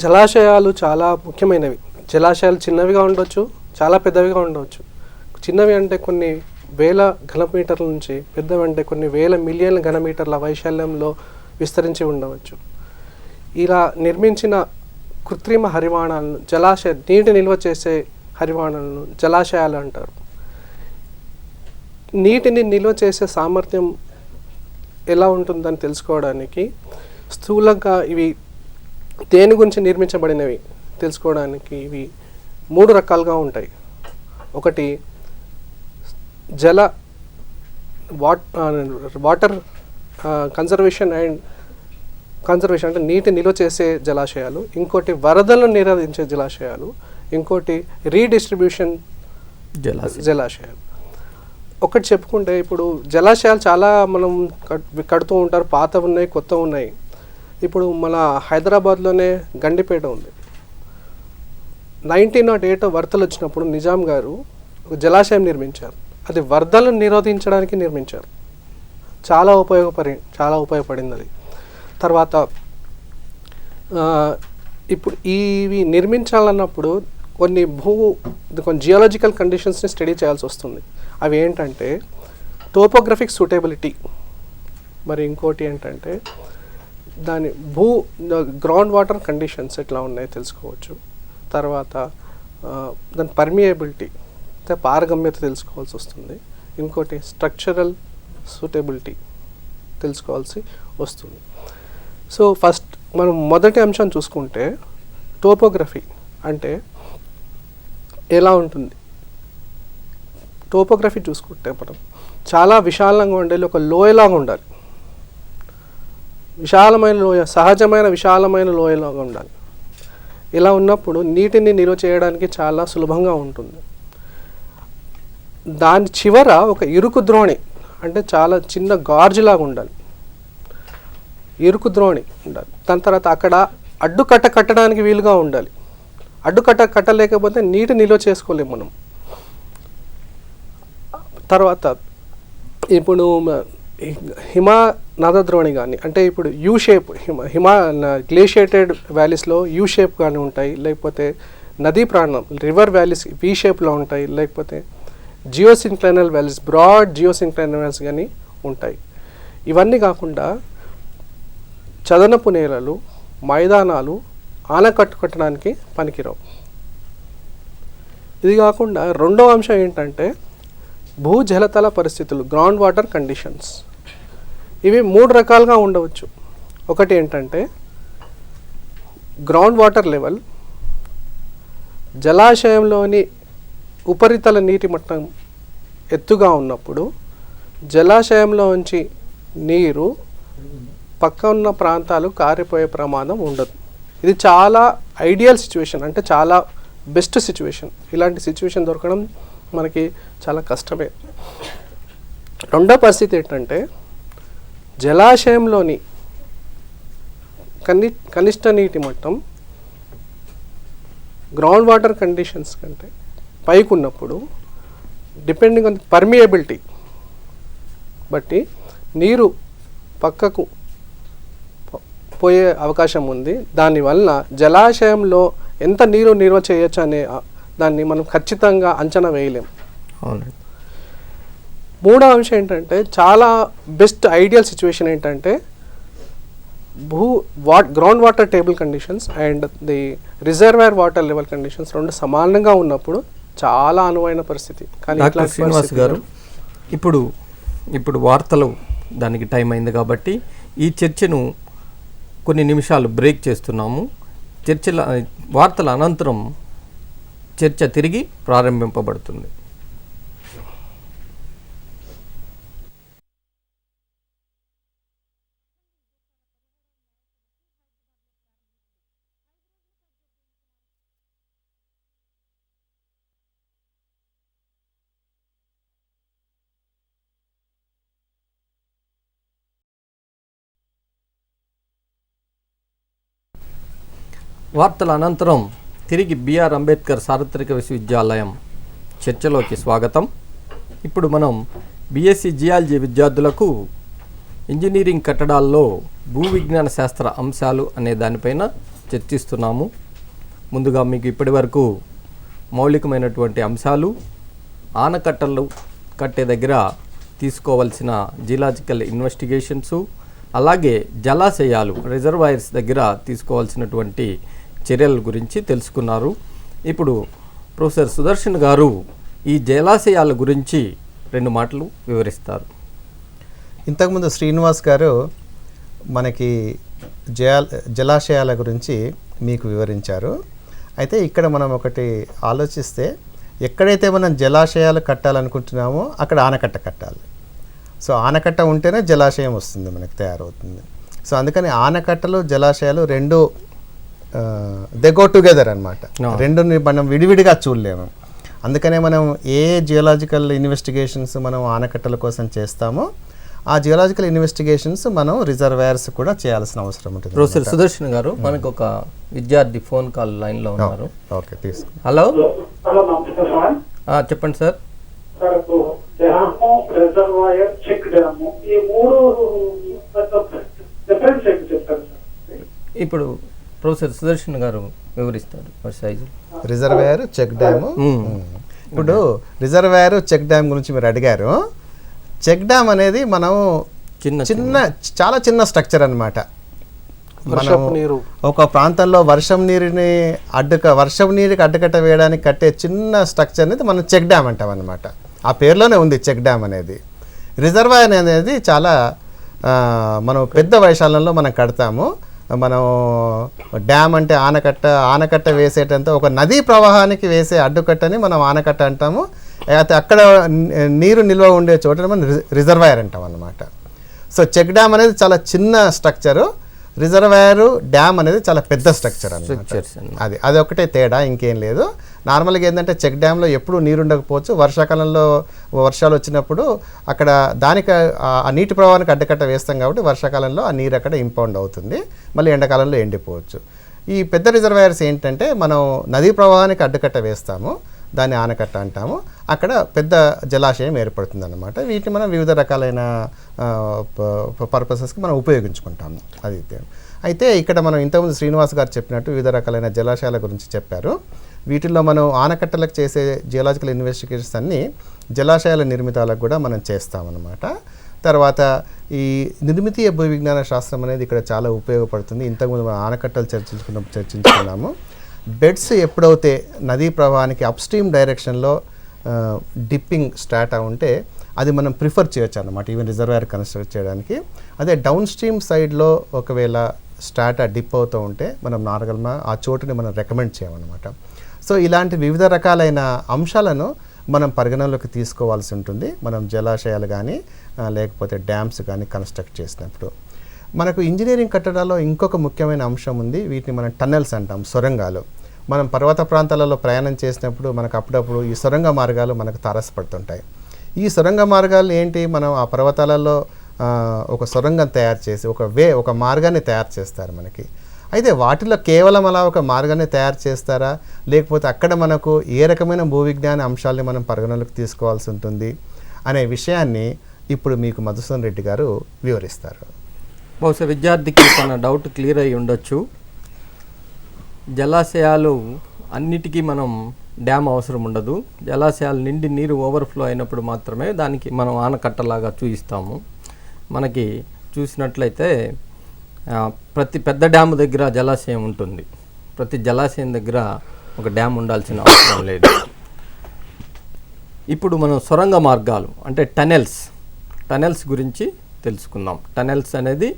జలాశయాలు చాలా ముఖ్యమైనవి. జలాశయాలు చిన్నవిగా ఉండవచ్చు, చాలా పెద్దవిగా ఉండవచ్చు. చిన్నవి అంటే కొన్ని వేల ఘనమీటర్ల నుంచి, పెద్దవి అంటే కొన్ని వేల మిలియన్ల ఘనమీటర్ల వైశాల్యంలో విస్తరించి ఉండవచ్చు. ఇలా నిర్మించిన కృత్రిమ హరివాణాలను, నీటి నిల్వ చేసే హరివాణాలను జలాశయాలు అంటారు. నీటిని నిల్వ చేసే సామర్థ్యం ఎలా ఉంటుందని తెలుసుకోవడానికి స్థూలంగా ఇవి దేని గురించి నిర్మించబడినవి తెలుసుకోవడానికి ఇవి 3 రకాలుగా ఉంటాయి. ఒకటి వాటర్ కన్జర్వేషన్ అంటే నీటి నిల్వ చేసే జలాశయాలు, ఇంకోటి వరదలను నిరోధించే జలాశయాలు, ఇంకోటి రీడిస్ట్రిబ్యూషన్ జలాశయాలు. ఒకటి చెప్పుకుంటే ఇప్పుడు జలాశయాలు చాలా మనం కడుతూ ఉంటారు, పాత ఉన్నాయి, కొత్త ఉన్నాయి. ఇప్పుడు మన హైదరాబాద్లోనే గండిపేట ఉంది. 1908 వరదలు వచ్చినప్పుడు నిజాం గారు ఒక జలాశయం నిర్మించారు. అది వరదలను నిరోధించడానికి నిర్మించారు. చాలా ఉపయోగపడింది అది. తర్వాత ఇప్పుడు ఇవి నిర్మించాలన్నప్పుడు కొన్ని జియోలాజికల్ కండిషన్స్ని స్టడీ చేయాల్సి వస్తుంది. అవి ఏంటంటే టోపోగ్రఫిక్ సూటబిలిటీ, మరి ఇంకోటి ఏంటంటే దాని గ్రౌండ్ వాటర్ కండిషన్స్ ఎట్లా ఉన్నాయో తెలుసుకోవచ్చు. తర్వాత దాని పర్మియబిలిటీ అంటే పారగమ్యత తెలుసుకోవాల్సి వస్తుంది. ఇంకోటి స్ట్రక్చరల్ సూటబిలిటీ తెలుసుకోవాల్సి వస్తుంది. సో ఫస్ట్ మనం మొదటి అంశం చూసుకుంటే టోపోగ్రఫీ అంటే ఎలా ఉంటుంది. టోపోగ్రఫీ చూసుకుంటే మనం చాలా విశాలంగా ఉండాలి, ఒక లోయలాగా ఉండాలి, విశాలమైన లోయ, సహజమైన విశాలమైన లోయలాగా ఉండాలి. ఇలా ఉన్నప్పుడు నీటిని నిల్వ చేయడానికి చాలా సులభంగా ఉంటుంది. దాని చివర ఒక ఇరుకు ద్రోణి అంటే చాలా చిన్న గార్జులాగా ఉండాలి, ఇరుకు ద్రోణి ఉండాలి. దాని తర్వాత అక్కడ అడ్డుకట్ట కట్టడానికి వీలుగా ఉండాలి. అడ్డుకట్ట కట్టలేకపోతే నీటి నిల్వ చేసుకోలేము మనం. తర్వాత ఇప్పుడు హిమానద ద్రోణి కానీ అంటే ఇప్పుడు యూ షేప్ గ్లేషియేటెడ్ వ్యాలీస్లో యూ షేప్ కానీ ఉంటాయి, లేకపోతే నదీ ప్రాణం రివర్ వ్యాలీస్ వి షేప్లో ఉంటాయి, లేకపోతే జియోసింక్లైనల్ వ్యాలీస్ బ్రాడ్ జియోసింక్లైనల్ వ్యాలీస్ కానీ ఉంటాయి. ఇవన్నీ కాకుండా చదనపు నేలలు, మైదానాలు ఆనకట్టు కట్టడానికి పనికిరావు. ఇది కాకుండా రెండో అంశం ఏంటంటే భూజలతల పరిస్థితులు, గ్రౌండ్ వాటర్ కండిషన్స్. ఇవి 3 రకాలుగా ఉండవచ్చు. ఒకటి ఏంటంటే గ్రౌండ్ వాటర్ లెవెల్, జలాశయంలోని ఉపరితల నీటి మట్టం ఎత్తుగా ఉన్నప్పుడు జలాశయంలోంచి నీరు పక్క ఉన్న ప్రాంతాలు కారిపోయే ప్రమాదం ఉండదు. ఇది చాలా ఐడియల్ సిచ్యువేషన్, అంటే చాలా బెస్ట్ సిచ్యువేషన్. ఇలాంటి సిచ్యువేషన్ దొరకడం మనకి చాలా కష్టమే. రెండో పరిస్థితి ఏంటంటే జలాశయంలోని కనిష్ట నీటి మట్టం గ్రౌండ్ వాటర్ కండిషన్స్ కంటే పైకి ఉన్నప్పుడు డిపెండింగ్ ఆన్ పర్మియబిలిటీ బట్టి నీరు పక్కకు పోయే అవకాశం ఉంది. దానివల్ల జలాశయంలో ఎంత నీరు నిల్వ చేయొచ్చు అనే దాన్ని మనం ఖచ్చితంగా అంచనా వేయలేం. అవునండి. మూడో అంశం ఏంటంటే చాలా బెస్ట్ ఐడియల్ సిచ్యువేషన్ ఏంటంటే ground water table conditions and the reservoir water level conditions రెండు సమానంగా ఉన్నప్పుడు చాలా అనువైన పరిస్థితి. కానీ డాక్టర్ శ్రీనివాస్ గారు, ఇప్పుడు వార్తలు దానికి టైం అయింది కాబట్టి ఈ చర్చను కొన్ని నిమిషాలు బ్రేక్ చేస్తున్నాము. వార్తల అనంతరం చర్చ తిరిగి ప్రారంభింపబడుతుంది. వార్తల అనంతరం తిరిగి బిఆర్ అంబేద్కర్ సార్వత్రిక విశ్వవిద్యాలయం చర్చలోకి స్వాగతం. ఇప్పుడు మనం బీఎస్సీ జియాలజీ విద్యార్థులకు ఇంజనీరింగ్ కట్టడాల్లో భూ విజ్ఞాన శాస్త్ర అంశాలు అనే దానిపైన చర్చిస్తున్నాము. ముందుగా మీకు ఇప్పటి వరకు మౌలికమైనటువంటి అంశాలు, ఆనకట్టలు కట్టే దగ్గర తీసుకోవాల్సిన జియలాజికల్ ఇన్వెస్టిగేషన్సు, అలాగే జలాశయాలు రిజర్వాయర్స్ దగ్గర తీసుకోవాల్సినటువంటి చర్యల గురించి తెలుసుకున్నారు. ఇప్పుడు ప్రొఫెసర్ సుదర్శన్ గారు ఈ జలాశయాల గురించి 2 మాటలు వివరిస్తారు. ఇంతకుముందు శ్రీనివాస్ గారు మనకి జలాశయాల గురించి మీకు వివరించారు. అయితే ఇక్కడ మనం ఒకటి ఆలోచిస్తే ఎక్కడైతే మనం జలాశయాలు కట్టాలనుకుంటున్నామో అక్కడ ఆనకట్ట కట్టాలి. సో ఆనకట్ట ఉంటేనే జలాశయం వస్తుంది, మనకి తయారవుతుంది. సో అందుకని ఆనకట్టలు జలాశయాలు రెండు దే గో టుగెదర్ అనమాట. రెండుని మనం విడివిడిగా చూడలేము. అందుకనే మనం ఏ జియోలాజికల్ ఇన్వెస్టిగేషన్స్ మనం ఆనకట్టల కోసం చేస్తామో ఆ జియోలాజికల్ ఇన్వెస్టిగేషన్స్ మనం రిజర్వాయర్స్ కూడా చేయాల్సిన అవసరం ఉంటుంది. ప్రొఫెసర్ సుదర్శన్ గారు, మనకు ఒక విద్యార్థి ఫోన్ కాల్ లైన్లో ఉన్నారు. ఓకే, తీసుకో. హలో, హలో, నమస్తే సార్. చెప్పండి sir. Sir, dam, reservoir, check dam, ఈ మూడు డిఫరెన్స్ ఏంటి చెప్తారు సార్? ఇప్పుడు ప్రొఫెసర్ సుదర్శన్ గారు వివరిస్తారు సైజు. Reservoir, check dam. ఇప్పుడు రిజర్వాయర్, చెక్ డ్యామ్ గురించి మీరు అడిగారు. చెక్ డ్యామ్ అనేది మనం చిన్న చాలా చిన్న స్ట్రక్చర్ అనమాట. మనం ఒక ప్రాంతంలో వర్షం నీరుకి అడ్డుకట్ట వేయడానికి కట్టే చిన్న స్ట్రక్చర్ అనేది మనం చెక్ డ్యామ్ అంటాం అనమాట. ఆ పేరులోనే ఉంది చెక్ డ్యామ్ అనేది. రిజర్వాయర్ అనేది చాలా మనం పెద్ద వైశాల్యంలో మనం కడతాము. మనం డ్యామ్ అంటే ఆనకట్ట వేసేటంత ఒక నదీ ప్రవాహానికి వేసే అడ్డుకట్టని మనం ఆనకట్ట అంటాము. అయితే అక్కడ నీరు నిల్వ ఉండే చోట మనం రిజర్వాయర్ అంటాం అన్నమాట. సో చెక్ డ్యామ్ అనేది చాలా చిన్న స్ట్రక్చరు, రిజర్వాయర్ డ్యామ్ అనేది చాలా పెద్ద స్ట్రక్చర్ అన్నమాట. అది ఒకటే తేడా, ఇంకేం లేదు. నార్మల్గా ఏంటంటే చెక్ డ్యామ్లో ఎప్పుడూ నీరు ఉండకపోవచ్చు. వర్షాకాలంలో వర్షాలు వచ్చినప్పుడు అక్కడ దానికి ఆ నీటి ప్రవాహానికి అడ్డకట్ట వేస్తాం కాబట్టి వర్షాకాలంలో ఆ నీరు అక్కడ ఇంపౌండ్ అవుతుంది, మళ్ళీ ఎండాకాలంలో ఎండిపోవచ్చు. ఈ పెద్ద రిజర్వాయర్స్ ఏంటంటే మనం నదీ ప్రవాహానికి అడ్డుకట్ట వేస్తాము, దాన్ని ఆనకట్ట అంటాము. అక్కడ పెద్ద జలాశయం ఏర్పడుతుంది అన్నమాట. వీటిని మనం వివిధ రకాలైన పర్పసెస్కి మనం ఉపయోగించుకుంటాము. అది అయితే ఇక్కడ మనం ఇంతకుముందు శ్రీనివాస్ గారు చెప్పినట్టు వివిధ రకాలైన జలాశయాల గురించి చెప్పారు. వీటిల్లో మనం ఆనకట్టలకు చేసే జియోలాజికల్ ఇన్వెస్టిగేషన్స్ అన్నీ జలాశయాల నిర్మితాలకు కూడా మనం చేస్తామన్నమాట. తర్వాత ఈ నిర్మితీయ భూ విజ్ఞాన శాస్త్రం అనేది ఇక్కడ చాలా ఉపయోగపడుతుంది. ఇంతకుముందు మనం ఆనకట్టలు చర్చించుకున్నాము. బెడ్స్ ఎప్పుడైతే నదీ ప్రవాహానికి అప్స్ట్రీమ్ డైరెక్షన్లో డిప్పింగ్ స్ట్రాటా ఉంటే అది మనం ప్రిఫర్ చేయొచ్చు అన్నమాట, ఈవెన్ రిజర్వాయర్ కన్స్ట్రక్ట్ చేయడానికి. అదే డౌన్ స్ట్రీమ్ సైడ్లో ఒకవేళ స్ట్రాటా డిప్ అవుతూ ఉంటే మనం నార్మల్గా ఆ చోటుని మనం రికమెండ్ చేయమన్నమాట. సో ఇలాంటి వివిధ రకాలైన అంశాలను మనం పరిగణనలోకి తీసుకోవాల్సి ఉంటుంది మనం జలాశయాలు కానీ లేకపోతే డ్యామ్స్ కానీ కన్స్ట్రక్ట్ చేసినప్పుడు. మనకు ఇంజనీరింగ్ కట్టడాల్లో ఇంకొక ముఖ్యమైన అంశం ఉంది, వీటిని మనం టన్నెల్స్ అంటాం, సొరంగాలు. మనం పర్వత ప్రాంతాలలో ప్రయాణం చేసినప్పుడు మనకు అప్పుడప్పుడు ఈ సొరంగ మార్గాలు మనకు తారసపడుతుంటాయి. ఈ సొరంగ మార్గాలు ఏంటి, మనం ఆ పర్వతాలలో ఒక సొరంగం తయారు చేసి ఒక మార్గాన్ని తయారు చేస్తారు మనకి. అయితే వాటిలో కేవలం అలా ఒక మార్గాన్ని తయారు చేస్తారా, లేకపోతే అక్కడ మనకు ఏ రకమైన భూవిజ్ఞాన అంశాలని మనం పరిగణలోకి తీసుకోవాల్సి ఉంటుంది అనే విషయాన్ని ఇప్పుడు మీకు మధుసూదన్ రెడ్డి గారు వివరిస్తారు. బహుశా విద్యార్థికి తన డౌట్ క్లియర్ అయి ఉండొచ్చు. జలాశయాలు అన్నిటికీ మనం డ్యామ్ అవసరం ఉండదు. జలాశయాల నిండి నీరు ఓవర్ఫ్లో అయినప్పుడు మాత్రమే దానికి మనం ఆనకట్టలాగా చూపిస్తాము. మనకి చూసినట్లయితే ప్రతి పెద్ద డ్యామ్ దగ్గర జలాశయం ఉంటుంది, ప్రతి జలాశయం దగ్గర ఒక డ్యామ్ ఉండాల్సిన అవసరం లేదు. ఇప్పుడు మనం సొరంగ మార్గాలు అంటే టనెల్స్ గురించి తెలుసుకుందాం. టనెల్స్ అనేది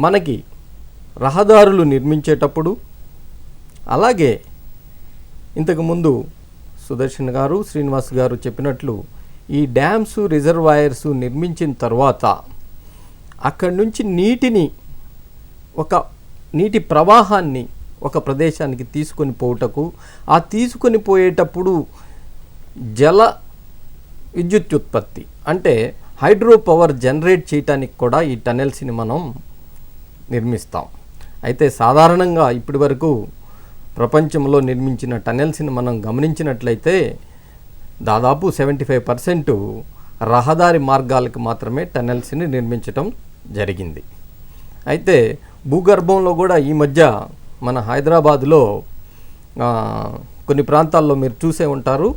మనకి రహదారులు నిర్మించేటప్పుడు, అలాగే ఇంతకుముందు సుదర్శన్ గారు శ్రీనివాస్ గారు చెప్పినట్లు ఈ డ్యామ్స్ రిజర్వాయర్స్ నిర్మించిన తర్వాత అక్కడి నుంచి నీటి ప్రవాహాన్ని ఒక ప్రదేశానికి తీసుకొని పోవుటకు, ఆ తీసుకొని పోయేటప్పుడు జల విద్యుత్ ఉత్పత్తి అంటే హైడ్రో పవర్ జనరేట్ చేయడానికి కూడా ఈ టనెల్స్ని మనం నిర్మిస్తాం. అయితే సాధారణంగా ఇప్పటి వరకు ప్రపంచంలో నిర్మించిన టనెల్స్ని మనం గమనించినట్లయితే దాదాపు 75% రహదారి మార్గాలకు మాత్రమే టనెల్స్ని నిర్మించటం జరిగింది. అయితే భూగర్భంలో కూడా ఈ మధ్య మన హైదరాబాదులో కొన్ని ప్రాంతాల్లో మీరు చూసే ఉంటారు,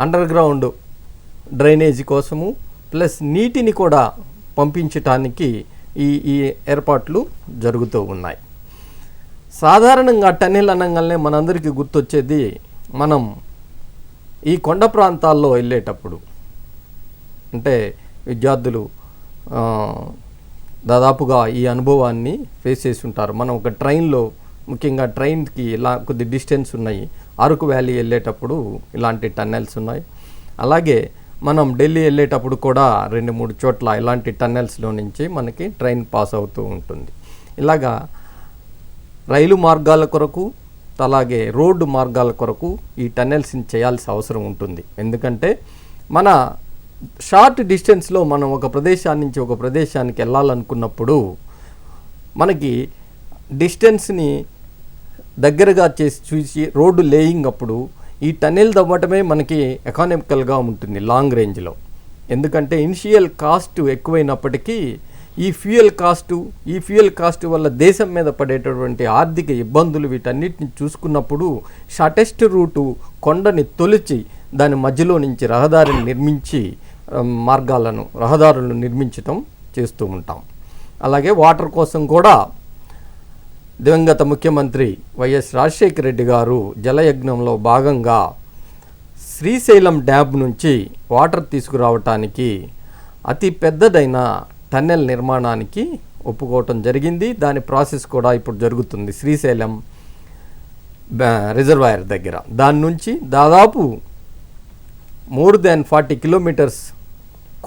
అండర్ గ్రౌండ్ డ్రైనేజీ కోసము ప్లస్ నీటిని కూడా పంపించటానికి ఈ ఏర్పాట్లు జరుగుతూ ఉన్నాయి. సాధారణంగా టన్నెల్ అనగానే మనందరికీ గుర్తొచ్చేది, మనం ఈ కొండ ప్రాంతాల్లో వెళ్ళేటప్పుడు అంటే విద్యార్థులు దాదాపుగా ఈ అనుభవాన్ని ఫేస్ చేసి ఉంటారు. మనం ఒక ట్రైన్లో, ముఖ్యంగా ట్రైన్కి ఇలా కొద్ది డిస్టెన్స్ ఉన్నాయి, అరకు వ్యాలీ వెళ్ళేటప్పుడు ఇలాంటి టన్నెల్స్ ఉన్నాయి. అలాగే మనం ఢిల్లీ వెళ్ళేటప్పుడు కూడా 2-3 చోట్ల ఇలాంటి టన్నెల్స్లో నుంచి మనకి ట్రైన్ పాస్ అవుతూ ఉంటుంది. ఇలాగా రైలు మార్గాల కొరకు అలాగే రోడ్డు మార్గాల కొరకు ఈ టన్నెల్స్ని చేయాల్సిన అవసరం ఉంటుంది. ఎందుకంటే మన షార్ట్ డిస్టెన్స్లో మనం ఒక ప్రదేశాన్ని నుంచి ఒక ప్రదేశానికి వెళ్ళాలనుకున్నప్పుడు మనకి డిస్టెన్స్ని దగ్గరగా చేసి చూసి రోడ్డు లేయింగ్ అప్పుడు ఈ టన్నెల్ తవ్వటమే మనకి ఎకానమికల్గా ఉంటుంది లాంగ్ రేంజ్లో. ఎందుకంటే ఇనిషియల్ కాస్ట్ ఎక్కువైనప్పటికీ ఈ ఫ్యూయల్ కాస్ట్ వల్ల దేశం మీద పడేటటువంటి ఆర్థిక ఇబ్బందులు వీటన్నిటిని చూసుకున్నప్పుడు షార్టెస్ట్ రూటు కొండని తొలిచి దాని మధ్యలో నుంచి రహదారులను నిర్మించటం చేస్తూ ఉంటాం. అలాగే వాటర్ కోసం కూడా దివంగత ముఖ్యమంత్రి వైఎస్ రాజశేఖర రెడ్డి గారు జలయజ్ఞంలో భాగంగా శ్రీశైలం డ్యామ్ నుంచి వాటర్ తీసుకురావటానికి అతి పెద్దదైన టన్నెల్ నిర్మాణానికి ఒప్పుకోవటం జరిగింది. దాని ప్రాసెస్ కూడా ఇప్పుడు జరుగుతుంది శ్రీశైలం రిజర్వాయర్ దగ్గర. దాని నుంచి దాదాపు మోర్ దాన్ 40 కిలోమీటర్స్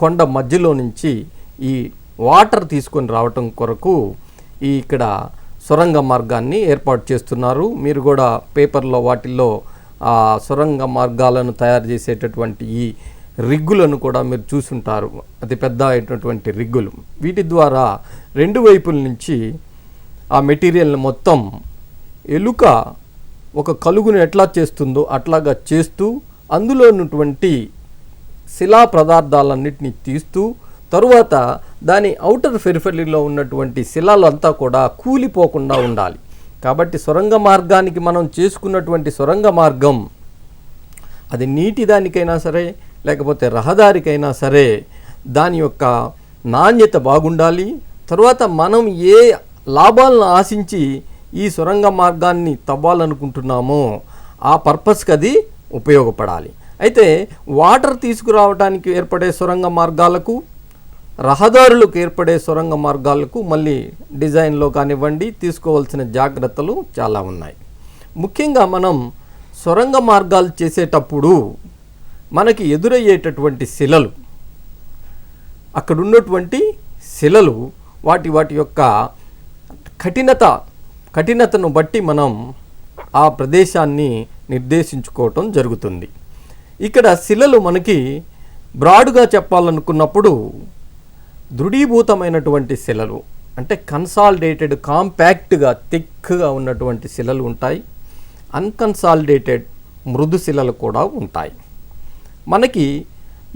కొండ మధ్యలో నుంచి ఈ వాటర్ తీసుకొని రావటం కొరకు ఇక్కడ సొరంగ మార్గాన్ని ఏర్పాటు చేస్తున్నారు. మీరు కూడా పేపర్లో వాటిల్లో ఆ సొరంగ మార్గాలను తయారు చేసేటటువంటి ఈ రిగ్గులను కూడా మీరు చూసుంటారు, అతి పెద్ద అయినటువంటి రిగ్గులు. వీటి ద్వారా 2 వైపుల నుంచి ఆ మెటీరియల్ని మొత్తం ఎలుక ఒక కలుగును ఎట్లా చేస్తుందో అట్లాగా చేస్తూ అందులో ఉన్నటువంటి శిలా పదార్థాలన్నింటినీ తీస్తూ తరువాత దాని ఔటర్ పెరిఫెరీలో ఉన్నటువంటి శిలాలంతా కూడా కూలిపోకుండా ఉండాలి. కాబట్టి సొరంగ మార్గానికి మనం చేసుకున్నటువంటి సొరంగ మార్గం అది నీటి దానికైనా సరే లేకపోతే రహదారికైనా సరే దాని యొక్క నాణ్యత బాగుండాలి. తర్వాత మనం ఏ లాభాలను ఆశించి ఈ సొరంగ మార్గాన్ని తవ్వాలనుకుంటున్నామో ఆ పర్పస్కి అది ఉపయోగపడాలి. అయితే వాటర్ తీసుకురావడానికి ఏర్పడే సొరంగ మార్గాలకు రహదారులకు ఏర్పడే సొరంగ మార్గాలకు మళ్ళీ డిజైన్లో కానివ్వండి తీసుకోవాల్సిన జాగ్రత్తలు చాలా ఉన్నాయి. ముఖ్యంగా మనం సొరంగ మార్గాలు చేసేటప్పుడు మనకి ఎదురయ్యేటటువంటి శిలలు, అక్కడ ఉన్నటువంటి శిలలు వాటి యొక్క కఠినతను బట్టి మనం ఆ ప్రదేశాన్ని నిర్దేశించుకోవటం జరుగుతుంది. ఇక్కడ శిలలు మనకి బ్రాడ్గా చెప్పాలనుకున్నప్పుడు దృఢీభూతమైనటువంటి శిలలు అంటే కన్సాలిడేటెడ్ కాంపాక్ట్గా థిక్గా ఉన్నటువంటి శిలలు ఉంటాయి. అన్కన్సాలిడేటెడ్ మృదు శిలలు కూడా ఉంటాయి. మనకి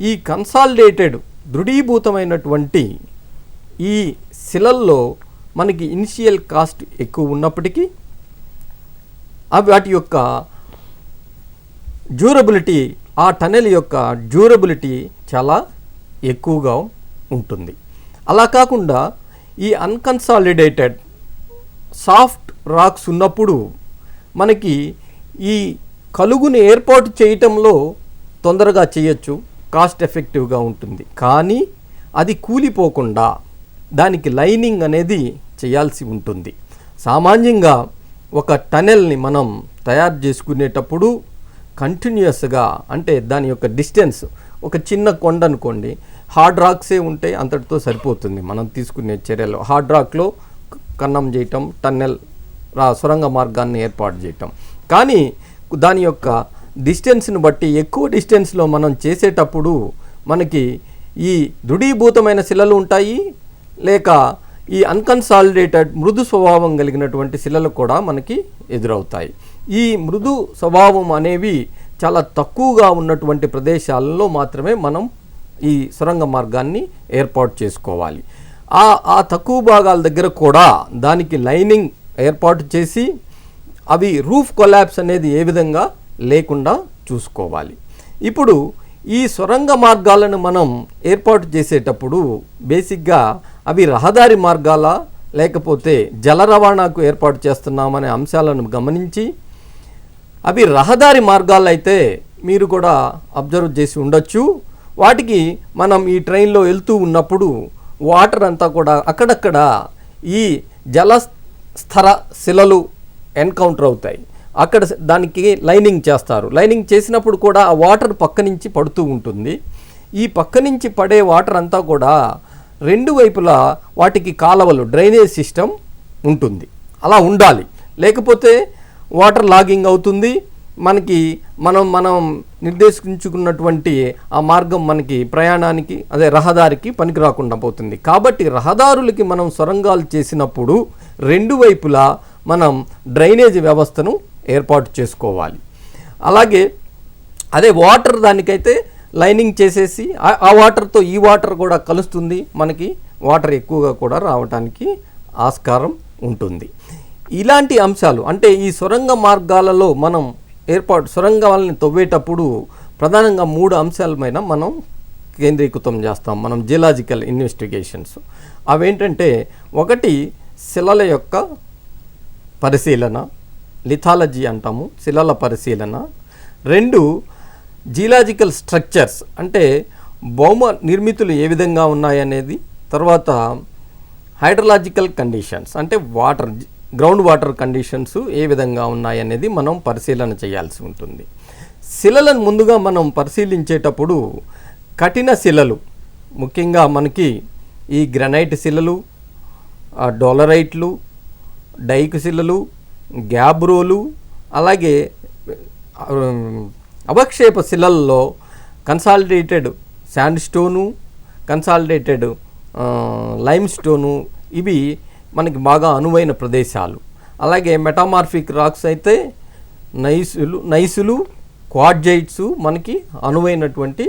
ఈ కన్సాలిడేటెడ్ దృఢీభూతమైనటువంటి ఈ శిలల్లో మనకి ఇనిషియల్ కాస్ట్ ఎక్కువ ఉన్నప్పటికీ వాటి యొక్క డ్యూరబిలిటీ, ఆ టనెల్ యొక్క డ్యూరబిలిటీ చాలా ఎక్కువగా ఉంటుంది. అలా కాకుండా ఈ అన్కన్సాలిడేటెడ్ సాఫ్ట్ రాక్స్ ఉన్నప్పుడు మనకి ఈ కలుగుని ఏర్పాటు చేయటంలో తొందరగా చేయొచ్చు, కాస్ట్ ఎఫెక్టివ్గా ఉంటుంది. కానీ అది కూలిపోకుండా దానికి లైనింగ్ అనేది చేయాల్సి ఉంటుంది. సామాన్యంగా ఒక టనెల్ని మనం తయారు చేసుకునేటప్పుడు కంటిన్యూస్గా అంటే దాని యొక్క డిస్టెన్స్ ఒక చిన్న కొండ అనుకోండి, హార్డ్ రాక్సే ఉంటే అంతటితో సరిపోతుంది. మనం తీసుకునే చర్యలు హార్డ్ రాక్లో కన్నం చేయటం, టన్నెల్ సొరంగ మార్గాన్ని ఏర్పాటు చేయటం. కానీ దాని యొక్క డిస్టెన్స్ని బట్టి ఎక్కువ డిస్టెన్స్లో మనం చేసేటప్పుడు మనకి ఈ దృఢీభూతమైన శిలలు ఉంటాయి, లేక ఈ అన్కన్సాలిడేటెడ్ మృదు స్వభావం కలిగినటువంటి శిలలు కూడా మనకి ఎదురవుతాయి. ఈ మృదు స్వభావం అనేవి చాలా తక్కువగా ఉన్నటువంటి ప్రదేశాలలో మాత్రమే మనం ఈ సొరంగ మార్గాన్ని ఏర్పాటు చేసుకోవాలి. ఆ తక్కువ భాగాల దగ్గర కూడా దానికి లైనింగ్ ఏర్పాటు చేసి అవి రూఫ్ కొలాప్స్ అనేది ఏ విధంగా లేకుండా చూసుకోవాలి. ఇప్పుడు ఈ సొరంగ మార్గాలను మనం ఏర్పాటు చేసేటప్పుడు బేసిక్గా అవి రహదారి మార్గాల లేకపోతే జల రవాణాకు ఏర్పాటు చేస్తున్నామనే అంశాలను గమనించి, అవి రహదారి మార్గాలు అయితే మీరు కూడా అబ్జర్వ్ చేసి ఉండొచ్చు, వాటికి మనం ఈ ట్రైన్లో వెళ్తూ ఉన్నప్పుడు వాటర్ అంతా కూడా అక్కడక్కడ ఈ జలస్థర శిలలు ఎన్కౌంటర్ అవుతాయి. అక్కడ దానికి లైనింగ్ చేస్తారు. లైనింగ్ చేసినప్పుడు కూడా ఆ వాటర్ పక్క నుంచి పడుతూ ఉంటుంది. ఈ పక్క నుంచి పడే వాటర్ అంతా కూడా రెండు వైపులా వాటికి కాలవలు, డ్రైనేజ్ సిస్టమ్ ఉంటుంది. అలా ఉండాలి, లేకపోతే వాటర్ లాగింగ్ అవుతుంది. మనకి మనం నిర్దేశించుకున్నటువంటి ఆ మార్గం మనకి ప్రయాణానికి, అదే రహదారికి పనికి రాకుండా పోతుంది. కాబట్టి రహదారులకి మనం సొరంగాలు చేసినప్పుడు రెండు వైపులా మనం డ్రైనేజ్ వ్యవస్థను ఏర్పాటు చేసుకోవాలి. అలాగే అదే వాటర్ దానికైతే లైనింగ్ చేసేసి ఆ వాటర్తో ఈ వాటర్ కూడా కలుస్తుంది, మనకి వాటర్ ఎక్కువగా కూడా రావడానికి ఆస్కారం ఉంటుంది. ఇలాంటి అంశాలు అంటే ఈ సొరంగ మార్గాలలో మనం సొరంగాలని తవ్వేటప్పుడు ప్రధానంగా 3 అంశాల పైన మనం కేంద్రీకృతం చేస్తాం మనం జియోలాజికల్ ఇన్వెస్టిగేషన్స్. అవేంటంటే, ఒకటి శిలల యొక్క పరిశీలన, లిథాలజీ అంటాము, శిలల పరిశీలన. 2 జియోలాజికల్ స్ట్రక్చర్స్ అంటే భౌమ నిర్మితులు ఏ విధంగా ఉన్నాయనేది. తర్వాత హైడ్రలాజికల్ కండిషన్స్ అంటే గ్రౌండ్ వాటర్ కండిషన్స్ ఏ విధంగా ఉన్నాయనేది మనం పరిశీలన చేయాల్సి ఉంటుంది. శిలలను ముందుగా మనం పరిశీలించేటప్పుడు కఠిన శిలలు, ముఖ్యంగా మనకి ఈ గ్రనైట్ శిలలు, డోలరైట్లు, డైక్ శిలలు, గ్యాబ్రోలు, అలాగే అవక్షేప శిలల్లో consolidated sandstone, consolidated limestone, ఇవి మనకి బాగా అనువైన ప్రదేశాలు. అలాగే మెటామార్ఫిక్ రాక్స్ అయితే నైసులు, క్వాడ్జైట్స్ మనకి అనువైనటువంటి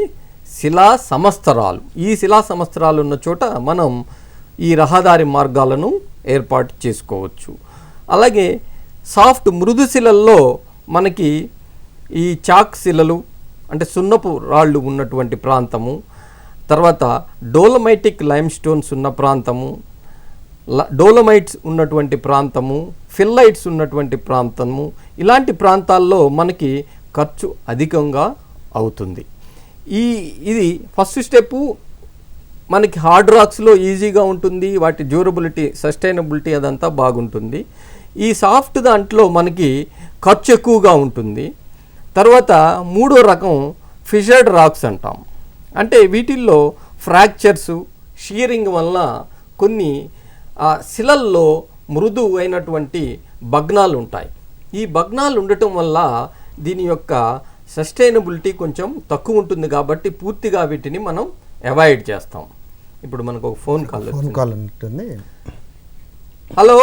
శిలా సమస్తరాలు. ఈ శిలా సమస్తరాలు ఉన్న చోట మనం ఈ రహదారి మార్గాలను ఏర్పాటు చేసుకోవచ్చు. అలాగే సాఫ్ట్ మృదు శిలల్లో మనకి ఈ చాక్ శిలలు అంటే సున్నపు రాళ్ళు ఉన్నటువంటి ప్రాంతము, తర్వాత డోలమైటిక్ లైమ్ స్టోన్స్ ఉన్న ప్రాంతము, డోలమైట్స్ ఉన్నటువంటి ప్రాంతము, ఫిల్లైట్స్ ఉన్నటువంటి ప్రాంతము, ఇలాంటి ప్రాంతాల్లో మనకి ఖర్చు అధికంగా అవుతుంది. ఇది ఫస్ట్ స్టెప్పు. మనకి హార్డ్ రాక్స్లో ఈజీగా ఉంటుంది, వాటి డ్యూరబిలిటీ, సస్టైనబిలిటీ అదంతా బాగుంటుంది. ఈ సాఫ్ట్ దాంట్లో మనకి ఖర్చు ఎక్కువగా ఉంటుంది. తర్వాత 3వ రకం ఫిషర్డ్ రాక్స్ అంటాం. అంటే వీటిల్లో ఫ్రాక్చర్సు, షియరింగ్ వల్ల కొన్ని శిలల్లో మృదు అయినటువంటి భగ్నాలు ఉంటాయి. ఈ భగ్నాలు ఉండటం వల్ల దీని యొక్క సస్టైనబిలిటీ కొంచెం తక్కువ ఉంటుంది. కాబట్టి పూర్తిగా వీటిని మనం అవాయిడ్ చేస్తాం. ఇప్పుడు మనకు ఒక ఫోన్ కాల్ ఉంటుంది. హలో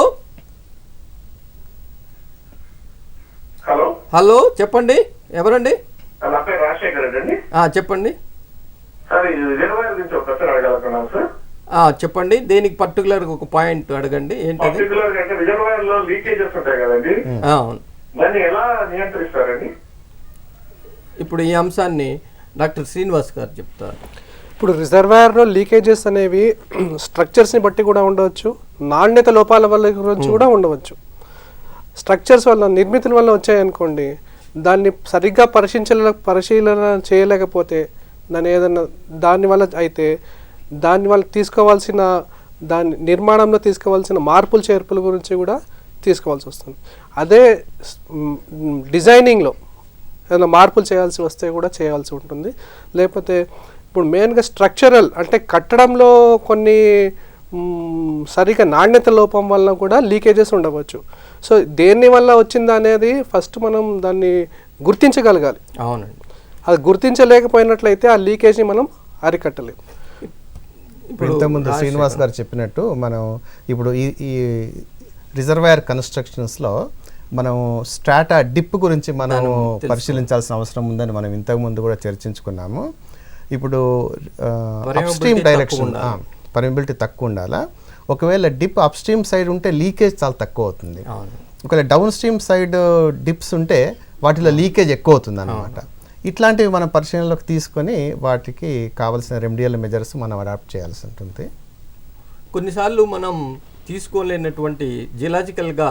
హలో హలో చెప్పండి, ఎవరండి? నా పేరు రాజశేఖర్ రెడ్డి అండి. చెప్పండి సార్, ఇది రిజర్వాయర్ నుంచి ఒక ప్రశ్న అడగలుగుతున్నాను సార్. చెప్పండి, దేనికి పర్టికులర్గా ఒక పాయింట్ అడగండి. ఏంటది? పర్టికులర్ గా అంటే రిజర్వాయర్ లో లీకేజెస్ ఉంటాయి కదండి, దాన్ని ఎలా నియంత్రిస్తారండి? ఇప్పుడు ఈ అంశాన్ని డాక్టర్ శ్రీనివాస్ గారు చెప్తారు. ఇప్పుడు రిజర్వాయర్లో లీకేజెస్ అనేవి స్ట్రక్చర్స్ని బట్టి కూడా ఉండవచ్చు, నాణ్యత లోపాల వల్ల గురించి కూడా ఉండవచ్చు. స్ట్రక్చర్స్ వల్ల, నిర్మితుల వల్ల వచ్చాయనుకోండి, దాన్ని సరిగ్గా పరిశీలన చేయలేకపోతే దానివల్ల అయితే దానివల్ల తీసుకోవాల్సిన నిర్మాణంలో తీసుకోవాల్సిన మార్పులు చేర్పుల గురించి కూడా తీసుకోవాల్సి వస్తుంది. అదే డిజైనింగ్లో ఏదైనా మార్పులు చేయాల్సి వస్తే కూడా చేయాల్సి ఉంటుంది. లేకపోతే ఇప్పుడు మెయిన్గా స్ట్రక్చరల్ అంటే కట్టడంలో కొన్ని సరిగా నాణ్యత లోపం వల్ల కూడా లీకేజెస్ ఉండవచ్చు. సో దేని వల్ల వచ్చింది అనేది ఫస్ట్ మనం దాన్ని గుర్తించగలగాలి. అవునండి. అది గుర్తించలేకపోయినట్లయితే ఆ లీకేజ్ని మనం అరికట్టలేము. ఇప్పుడు ఇంతకుముందు శ్రీనివాస్ గారు చెప్పినట్టు మనం ఇప్పుడు ఈ రిజర్వాయర్ కన్స్ట్రక్షన్స్లో మనం స్ట్రాటా డిప్ గురించి మనం పరిశీలించాల్సిన అవసరం ఉందని మనం ఇంతకుముందు కూడా చర్చించుకున్నాము. ఇప్పుడు అప్స్ట్రీమ్ డైరెక్షన్ పర్మిబిలిటీ తక్కువ ఉండాలా. ఒకవేళ డిప్ అప్స్ట్రీమ్ సైడ్ ఉంటే లీకేజ్ చాలా తక్కువ అవుతుంది. ఒకవేళ డౌన్ స్ట్రీమ్ సైడ్ డిప్స్ ఉంటే వాటిలో లీకేజ్ ఎక్కువ అవుతుంది అన్నమాట. ఇట్లాంటివి మనం పరిశీలనలోకి తీసుకొని వాటికి కావాల్సిన రెమెడియల్ మెజర్స్ మనం అడాప్ట్ చేయాల్సి ఉంటుంది. కొన్నిసార్లు మనం తీసుకోలేనటువంటి జియోలాజికల్గా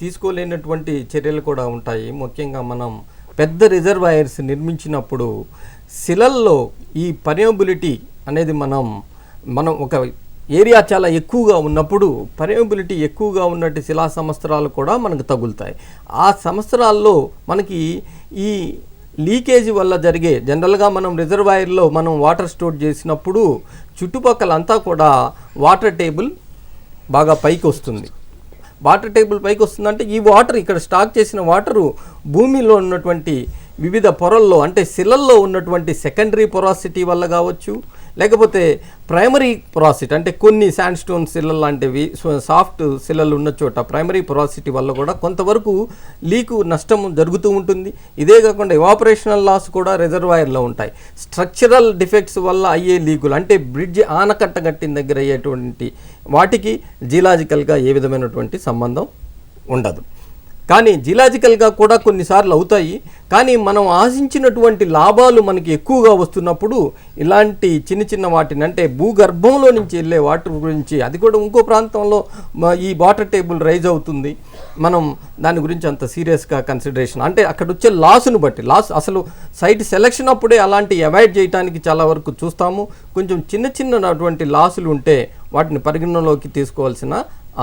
తీసుకోలేనటువంటి చర్యలు కూడా ఉంటాయి. ముఖ్యంగా మనం పెద్ద రిజర్వాయర్స్ నిర్మించినప్పుడు శిలల్లో ఈ పర్మియబిలిటీ అనేది మనం ఒక ఏరియా చాలా ఎక్కువగా ఉన్నప్పుడు పర్మియబిలిటీ ఎక్కువగా ఉన్నట్టు శిలా సంవత్సరాలు కూడా మనకు తగులుతాయి. ఆ సంవత్సరాల్లో మనకి ఈ లీకేజీ వల్ల జరిగే జనరల్గా మనం రిజర్వాయర్లో మనం వాటర్ స్టోర్ చేసినప్పుడు చుట్టుపక్కలంతా కూడా వాటర్ టేబుల్ బాగా పైకి వస్తుంది. వాటర్ టేబుల్ పైకి వస్తుందంటే ఈ వాటర్ ఇక్కడ స్టాక్ చేసిన వాటరు భూమిలో ఉన్నటువంటి వివిధ పొరల్లో అంటే శిలల్లో ఉన్నటువంటి సెకండరీ పొరాసిటీ వల్ల కావచ్చు, లేకపోతే ప్రైమరీ పొరాసిటీ అంటే కొన్ని శాండ్ స్టోన్ శిలలు లాంటివి సాఫ్ట్ శిలలు ఉన్న చోట ప్రైమరీ పొరాసిటీ వల్ల కూడా కొంతవరకు లీకు నష్టం జరుగుతూ ఉంటుంది. ఇదే కాకుండా ఎవాపరేషనల్ లాస్ కూడా రిజర్వాయర్లో ఉంటాయి. స్ట్రక్చరల్ డిఫెక్ట్స్ వల్ల అయ్యే లీకులు అంటే బ్రిడ్జ్ ఆనకట్ట కట్టిన దగ్గర అయ్యేటువంటి వాటికి జియలాజికల్గా ఏ విధమైనటువంటి సంబంధం ఉండదు. కానీ జియలాజికల్గా కూడా కొన్నిసార్లు అవుతాయి. కానీ మనం ఆశించినటువంటి లాభాలు మనకి ఎక్కువగా వస్తున్నప్పుడు ఇలాంటి చిన్న చిన్న వాటిని అంటే భూగర్భంలో నుంచి వెళ్ళే వాటర్ గురించి అది కూడా ఇంకో ప్రాంతంలో ఈ వాటర్ టేబుల్ రైజ్ అవుతుంది, మనం దాని గురించి అంత సీరియస్గా కన్సిడరేషన్ అంటే అక్కడ వచ్చే లాస్ను బట్టి అసలు సైట్ సెలక్షన్ అప్పుడే అలాంటి అవాయిడ్ చేయడానికి చాలా వరకు చూస్తాము. కొంచెం చిన్నటువంటి లాసులు ఉంటే వాటిని పరిగణనలోకి తీసుకోవాల్సిన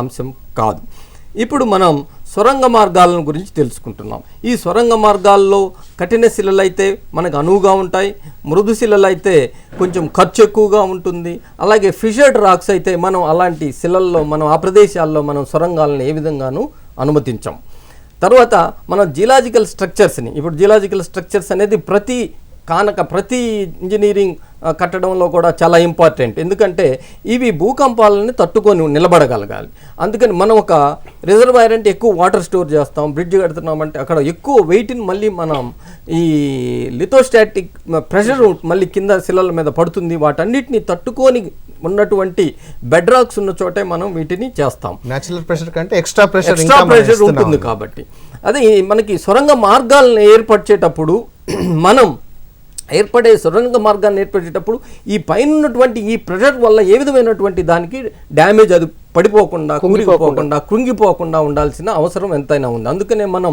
అంశం కాదు. ఇప్పుడు మనం సొరంగ మార్గాలను గురించి తెలుసుకుంటున్నాం. ఈ సొరంగ మార్గాల్లో కఠిన శిలలు అయితే మనకు అనువుగా ఉంటాయి, మృదు శిలలు అయితే కొంచెం ఖర్చు ఎక్కువగా ఉంటుంది. అలాగే ఫిషర్డ్ రాక్స్ అయితే మనం అలాంటి శిలల్లో మనం ఆ ప్రదేశాల్లో మనం సొరంగాలను ఏ విధంగానూ అనుమతించాం. తర్వాత మనం జియలాజికల్ స్ట్రక్చర్స్ని ఇప్పుడు జియలాజికల్ స్ట్రక్చర్స్ అనేది ప్రతి ఇంజనీరింగ్ కట్టడంలో కూడా చాలా ఇంపార్టెంట్. ఎందుకంటే ఇవి భూకంపాలని తట్టుకొని నిలబడగలగాలి. అందుకని మనం ఒక రిజర్వాయర్ అంటే ఎక్కువ వాటర్ స్టోర్ చేస్తాం, బ్రిడ్జ్ కడుతున్నామంటే అక్కడ ఎక్కువ వెయిట్ని మళ్ళీ మనం ఈ లిథోస్టాటిక్ ప్రెషర్ మళ్ళీ కింద శిలల మీద పడుతుంది. వాటన్నిటిని తట్టుకొని ఉన్నటువంటి బెడ్ రాక్స్ ఉన్న చోటే మనం వీటిని చేస్తాం. నేచురల్ ప్రెషర్ కంటే ఎక్స్ట్రా ప్రెషర్ ఉంటుంది. కాబట్టి అదే మనకి సొరంగ మార్గాలను ఏర్పరిచేటప్పుడు మనం ఏర్పడే సొరంగ మార్గాన్ని ఏర్పడేటప్పుడు ఈ పైన ఉన్నటువంటి ఈ ప్రెషర్ వల్ల ఏ విధమైనటువంటి దానికి డ్యామేజ్ అది పడిపోకుండా కృంగిపోకుండా ఉండాల్సిన అవసరం ఎంతైనా ఉంది. అందుకనే మనం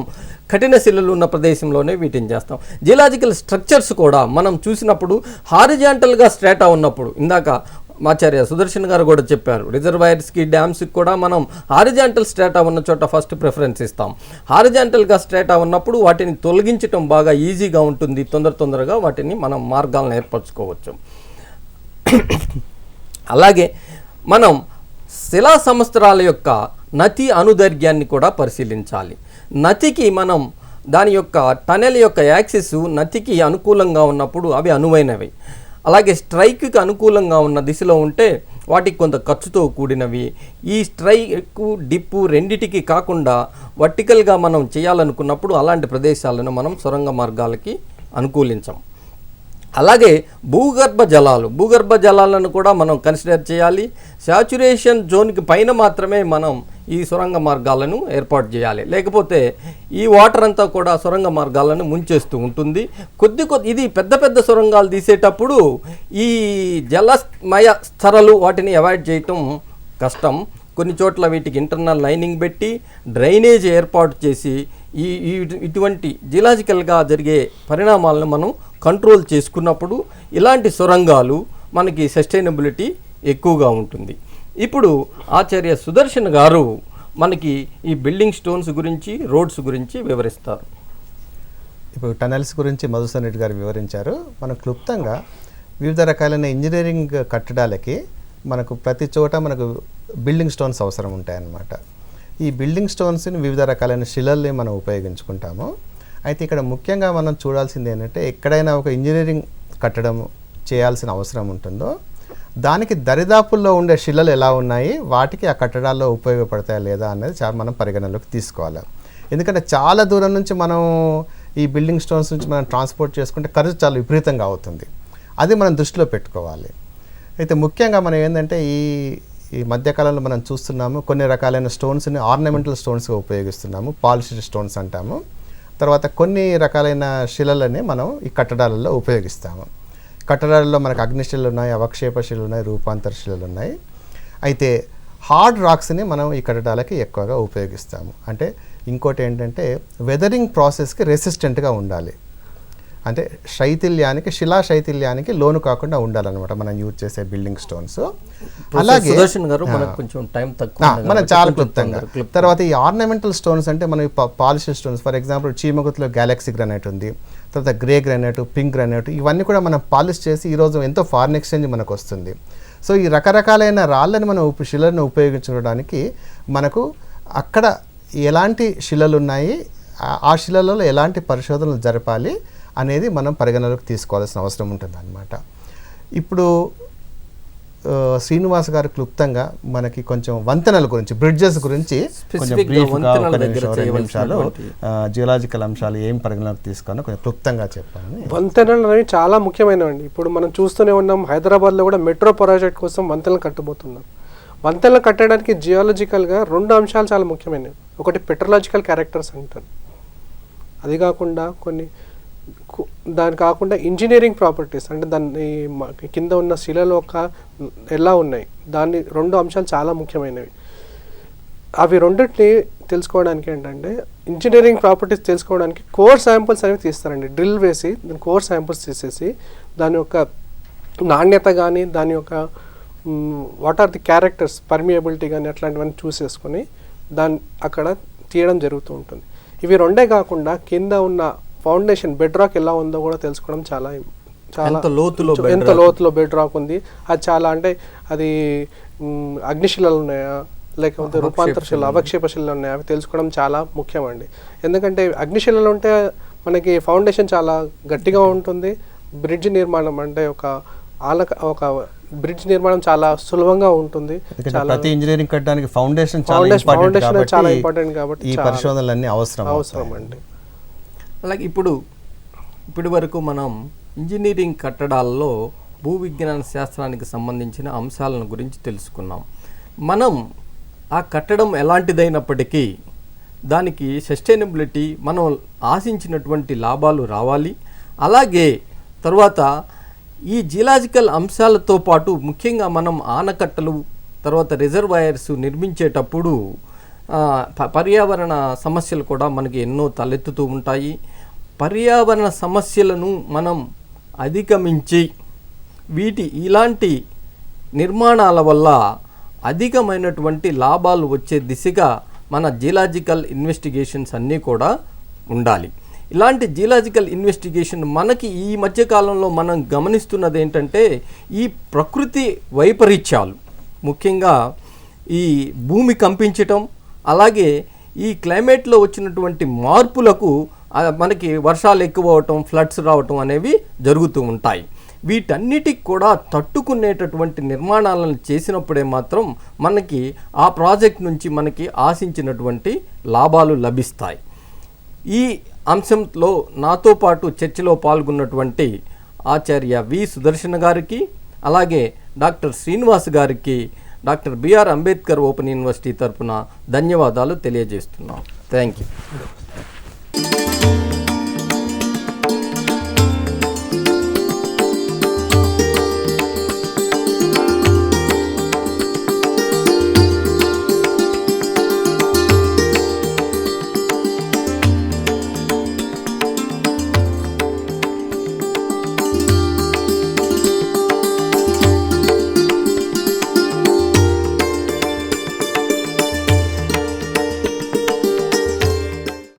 కఠిన శిలలు ఉన్న ప్రదేశంలోనే వీటిని చేస్తాం. జియలాజికల్ స్ట్రక్చర్స్ కూడా మనం చూసినప్పుడు హారిజాంటల్గా స్ట్రేటా ఉన్నప్పుడు ఇందాక ఆచార్య సుదర్శన్ గారు కూడా చెప్పారు, రిజర్వాయర్స్కి డ్యామ్స్కి కూడా మనం హారిజాంటల్ స్ట్రేటా ఉన్న చోట ఫస్ట్ ప్రిఫరెన్స్ ఇస్తాం. హారిజాంటల్గా స్ట్రేటా ఉన్నప్పుడు వాటిని తొలగించడం బాగా ఈజీగా ఉంటుంది, తొందరగా వాటిని మనం మార్గాలను ఏర్పరచుకోవచ్చు. అలాగే మనం శిలా సంవత్సరాల యొక్క నతి అనుదైర్ఘ్యాన్ని కూడా పరిశీలించాలి. నతికి మనం దాని యొక్క టనెల్ యొక్క యాక్సిస్ నతికి అనుకూలంగా ఉన్నప్పుడు అవి అనువైనవి. అలాగే స్ట్రైక్కి అనుకూలంగా ఉన్న దిశలో ఉంటే వాటికి కొంత ఖర్చుతో కూడినవి. ఈ స్ట్రైక్ డిప్పు రెండిటికి కాకుండా వర్టికల్గా మనం చేయాలనుకున్నప్పుడు అలాంటి ప్రదేశాలను మనం సొరంగ మార్గాలకి అనుకూలించాం. అలాగే భూగర్భ జలాలను కూడా మనం కన్సిడర్ చేయాలి. శాచురేషన్ జోన్కి పైన మాత్రమే మనం ఈ సొరంగ మార్గాలను ఏర్పాటు చేయాలి, లేకపోతే ఈ వాటర్ అంతా కూడా సొరంగ మార్గాలను ముంచేస్తూ ఉంటుంది. ఇది పెద్ద సొరంగాలు తీసేటప్పుడు ఈ జలమయ స్థరలు వాటిని అవాయిడ్ చేయటం కష్టం. కొన్ని చోట్ల వీటికి ఇంటర్నల్ లైనింగ్ పెట్టి డ్రైనేజ్ ఏర్పాటు చేసి ఇటువంటి జియలాజికల్గా జరిగే పరిణామాలను మనం కంట్రోల్ చేసుకున్నప్పుడు ఇలాంటి సొరంగాలు మనకి సస్టైనబిలిటీ ఎక్కువగా ఉంటుంది. ఇప్పుడు ఆచార్య సుదర్శన్ గారు మనకి ఈ బిల్డింగ్ స్టోన్స్ గురించి రోడ్స్ గురించి వివరిస్తారు. ఇప్పుడు టనెల్స్ గురించి మధుసూదన్ రెడ్డి గారు వివరించారు. మనం క్లుప్తంగా వివిధ రకాలైన ఇంజనీరింగ్ కట్టడాలకి మనకు ప్రతి చోట మనకు బిల్డింగ్ స్టోన్స్ అవసరం ఉంటాయన్నమాట. ఈ బిల్డింగ్ స్టోన్స్ని వివిధ రకాలైన శిలల్ని మనం ఉపయోగించుకుంటాము. అయితే ఇక్కడ ముఖ్యంగా మనం చూడాల్సింది ఏంటంటే ఎక్కడైనా ఒక ఇంజనీరింగ్ కట్టడం చేయాల్సిన అవసరం ఉంటుందో దానికి దరిదాపుల్లో ఉండే శిలలు ఎలా ఉన్నాయి, వాటికి ఆ కట్టడాల్లో ఉపయోగపడతాయా లేదా అనేది చాలా మనం పరిగణనలోకి తీసుకోవాలి. ఎందుకంటే చాలా దూరం నుంచి మనం ఈ బిల్డింగ్ స్టోన్స్ నుంచి మనం ట్రాన్స్పోర్ట్ చేసుకుంటే ఖర్చు చాలా విపరీతంగా అవుతుంది. అది మనం దృష్టిలో పెట్టుకోవాలి. అయితే ముఖ్యంగా మనం ఏంటంటే ఈ మధ్యకాలంలో మనం చూస్తున్నాము కొన్ని రకాలైన స్టోన్స్ని ఆర్నమెంటల్ స్టోన్స్గా ఉపయోగిస్తున్నాము, పాలిష్డ్ స్టోన్స్ అంటాము. తర్వాత కొన్ని రకాలైన శిలలని మనం ఈ కట్టడాలలో ఉపయోగిస్తాము. కట్టడాలలో మనకు అగ్నిశిలలు ఉన్నాయి, అవక్షేప శిలలు ఉన్నాయి, రూపాంతర శిలలు ఉన్నాయి. అయితే హార్డ్ రాక్స్ని మనం ఈ కట్టడాలకి ఎక్కువగా ఉపయోగిస్తాము. అంటే ఇంకోటి ఏంటంటే వెదరింగ్ ప్రాసెస్కి రెసిస్టెంట్గా ఉండాలి. అంటే శైథిల్యానికి, శిలా శైథిల్యానికి లోను కాకుండా ఉండాలన్నమాట మనం యూజ్ చేసే బిల్డింగ్ స్టోన్స్. అలాగే సుదర్శన్ గారు మనకు కొంచెం టైం తక్కువ ఉంది మనం కాబట్టి చాలా కొంచెం క్లుప్తంగా. తొందరగా తర్వాత ఈ ఆర్నమెంటల్ స్టోన్స్ అంటే మనం పాలిష్ స్టోన్స్, ఫర్ ఎగ్జాంపుల్ చీమగుత్తులో గ్యాలక్సీ గ్రానైట్ ఉంది, తర్వాత గ్రే గ్రానైట్, పింక్ గ్రానైట్, ఇవన్నీ కూడా మనం పాలిష్ చేసి ఈరోజు ఎంతో ఫారిన్ ఎక్స్చేంజ్ మనకు వస్తుంది. సో ఈ రకరకాలైన రాళ్ళని మనం శిలను ఉపయోగించుకోవడానికి మనకు అక్కడ ఎలాంటి శిలలు ఉన్నాయి, ఆ శిలలలో ఎలాంటి పరిశోధనలు జరపాలి అనేది మనం పరిగణలోకి తీసుకోవాల్సిన అవసరం ఉంటుంది అన్నమాట. ఇప్పుడు శ్రీనివాస్ గారు క్లుప్తంగా మనకి కొంచెం వంతెనల గురించి, బ్రిడ్జెస్ గురించి కొంచెం బ్రీఫ్గా ఒక నిమిషం, 2 నిమిషాలు జియోలాజికల్ అంశాలు ఏం పరిగణలోకి తీసుకోవాలో కొంచెం క్లుప్తంగా చెప్పాలని. వంతెనలు అనేవి చాలా ముఖ్యమైనవండి. ఇప్పుడు మనం చూస్తూనే ఉన్నాం, హైదరాబాద్లో కూడా మెట్రో ప్రాజెక్ట్ కోసం వంతెనలు కట్టబోతున్నాం. వంతెనలు కట్టడానికి జియాలజికల్గా 2 అంశాలు చాలా ముఖ్యమైనవి. ఒకటి పెట్రలాజికల్ క్యారెక్టర్స్ అంటారు, అది కాకుండా దాని కాకుండా ఇంజనీరింగ్ ప్రాపర్టీస్, అంటే దాన్ని కింద ఉన్న శిలలో ఎలా ఉన్నాయి, దాన్ని 2 అంశాలు చాలా ముఖ్యమైనవి. అవి రెండింటిని తెలుసుకోవడానికి ఏంటంటే, ఇంజనీరింగ్ ప్రాపర్టీస్ తెలుసుకోవడానికి కోర్ శాంపుల్స్ అనేవి తీస్తారండి. డ్రిల్ వేసి దాని కోర్ శాంపుల్స్ తీసేసి దాని యొక్క నాణ్యత కానీ, దాని యొక్క what are the characters, permeability కానీ అట్లాంటివన్నీ చూసేసుకొని దాన్ని అక్కడ తీయడం జరుగుతూ ఉంటుంది. ఇవి 2 కాకుండా కింద ఉన్న ఫౌండేషన్ బెడ్ రాక్ ఎలా ఉందో కూడా తెలుసుకోవడం చాలా ఎంత లోతులో బెడ్ రాక్ ఉంది, అది చాలా, అంటే అది అగ్నిశిలలు ఉన్నాయా లేకపోతే రూపాంతర శిలలు, అవక్షేప శిలలు ఉన్నాయా, అవి తెలుసుకోవడం చాలా ముఖ్యం అండి. ఎందుకంటే అగ్నిశిలలు ఉంటే మనకి ఫౌండేషన్ చాలా గట్టిగా ఉంటుంది, బ్రిడ్జ్ నిర్మాణం అంటే ఒక బ్రిడ్జ్ నిర్మాణం చాలా సులభంగా ఉంటుంది. ప్రతి ఇంజనీరింగ్ కట్టడానికి ఫౌండేషన్ చాలా ఇంపార్టెంట్ కాబట్టి ఈ పరిశోధనలన్నీ అవసరం అండి. అలాగే ఇప్పటి వరకు మనం ఇంజనీరింగ్ కట్టడాల్లో భూ విజ్ఞాన శాస్త్రానికి సంబంధించిన అంశాలను గురించి తెలుసుకున్నాం. మనం ఆ కట్టడం ఎలాంటిదైనప్పటికీ దానికి సస్టైనబిలిటీ, మనం ఆశించినటువంటి లాభాలు రావాలి. అలాగే తర్వాత ఈ జియోలాజికల్ అంశాలతో పాటు ముఖ్యంగా మనం ఆనకట్టలు, తర్వాత రిజర్వాయర్స్ నిర్మించేటప్పుడు పర్యావరణ సమస్యలు కూడా మనకి ఎన్నో తలెత్తుతూ ఉంటాయి. పర్యావరణ సమస్యలను మనం అధిగమించి ఇలాంటి నిర్మాణాల వల్ల అధికమైనటువంటి లాభాలు వచ్చే దిశగా మన జియోలాజికల్ ఇన్వెస్టిగేషన్స్ అన్నీ కూడా ఉండాలి. ఇలాంటి జియోలాజికల్ ఇన్వెస్టిగేషన్ మనకి ఈ మధ్యకాలంలో మనం గమనిస్తున్నది ఏంటంటే, ఈ ప్రకృతి వైపరీత్యాలు, ముఖ్యంగా ఈ భూమి కంపించటం, అలాగే ఈ క్లైమేట్లో వచ్చినటువంటి మార్పులకు మనకి వర్షాలు ఎక్కువ అవటం, ఫ్లడ్స్ రావటం అనేవి జరుగుతూ ఉంటాయి. వీటన్నిటికి కూడా తట్టుకునేటటువంటి నిర్మాణాలను చేసినప్పుడే మాత్రం మనకి ఆ ప్రాజెక్ట్ నుంచి మనకి ఆశించినటువంటి లాభాలు లభిస్తాయి. ఈ అంశంలో నాతో పాటు చర్చలో పాల్గొన్నటువంటి ఆచార్య వి సుదర్శన్ గారికి, అలాగే డాక్టర్ శ్రీనివాస్ గారికి doctor B R Ambedkar open university తరఫున ధన్యవాదాలు తెలియజేస్తున్నాం. Thank you.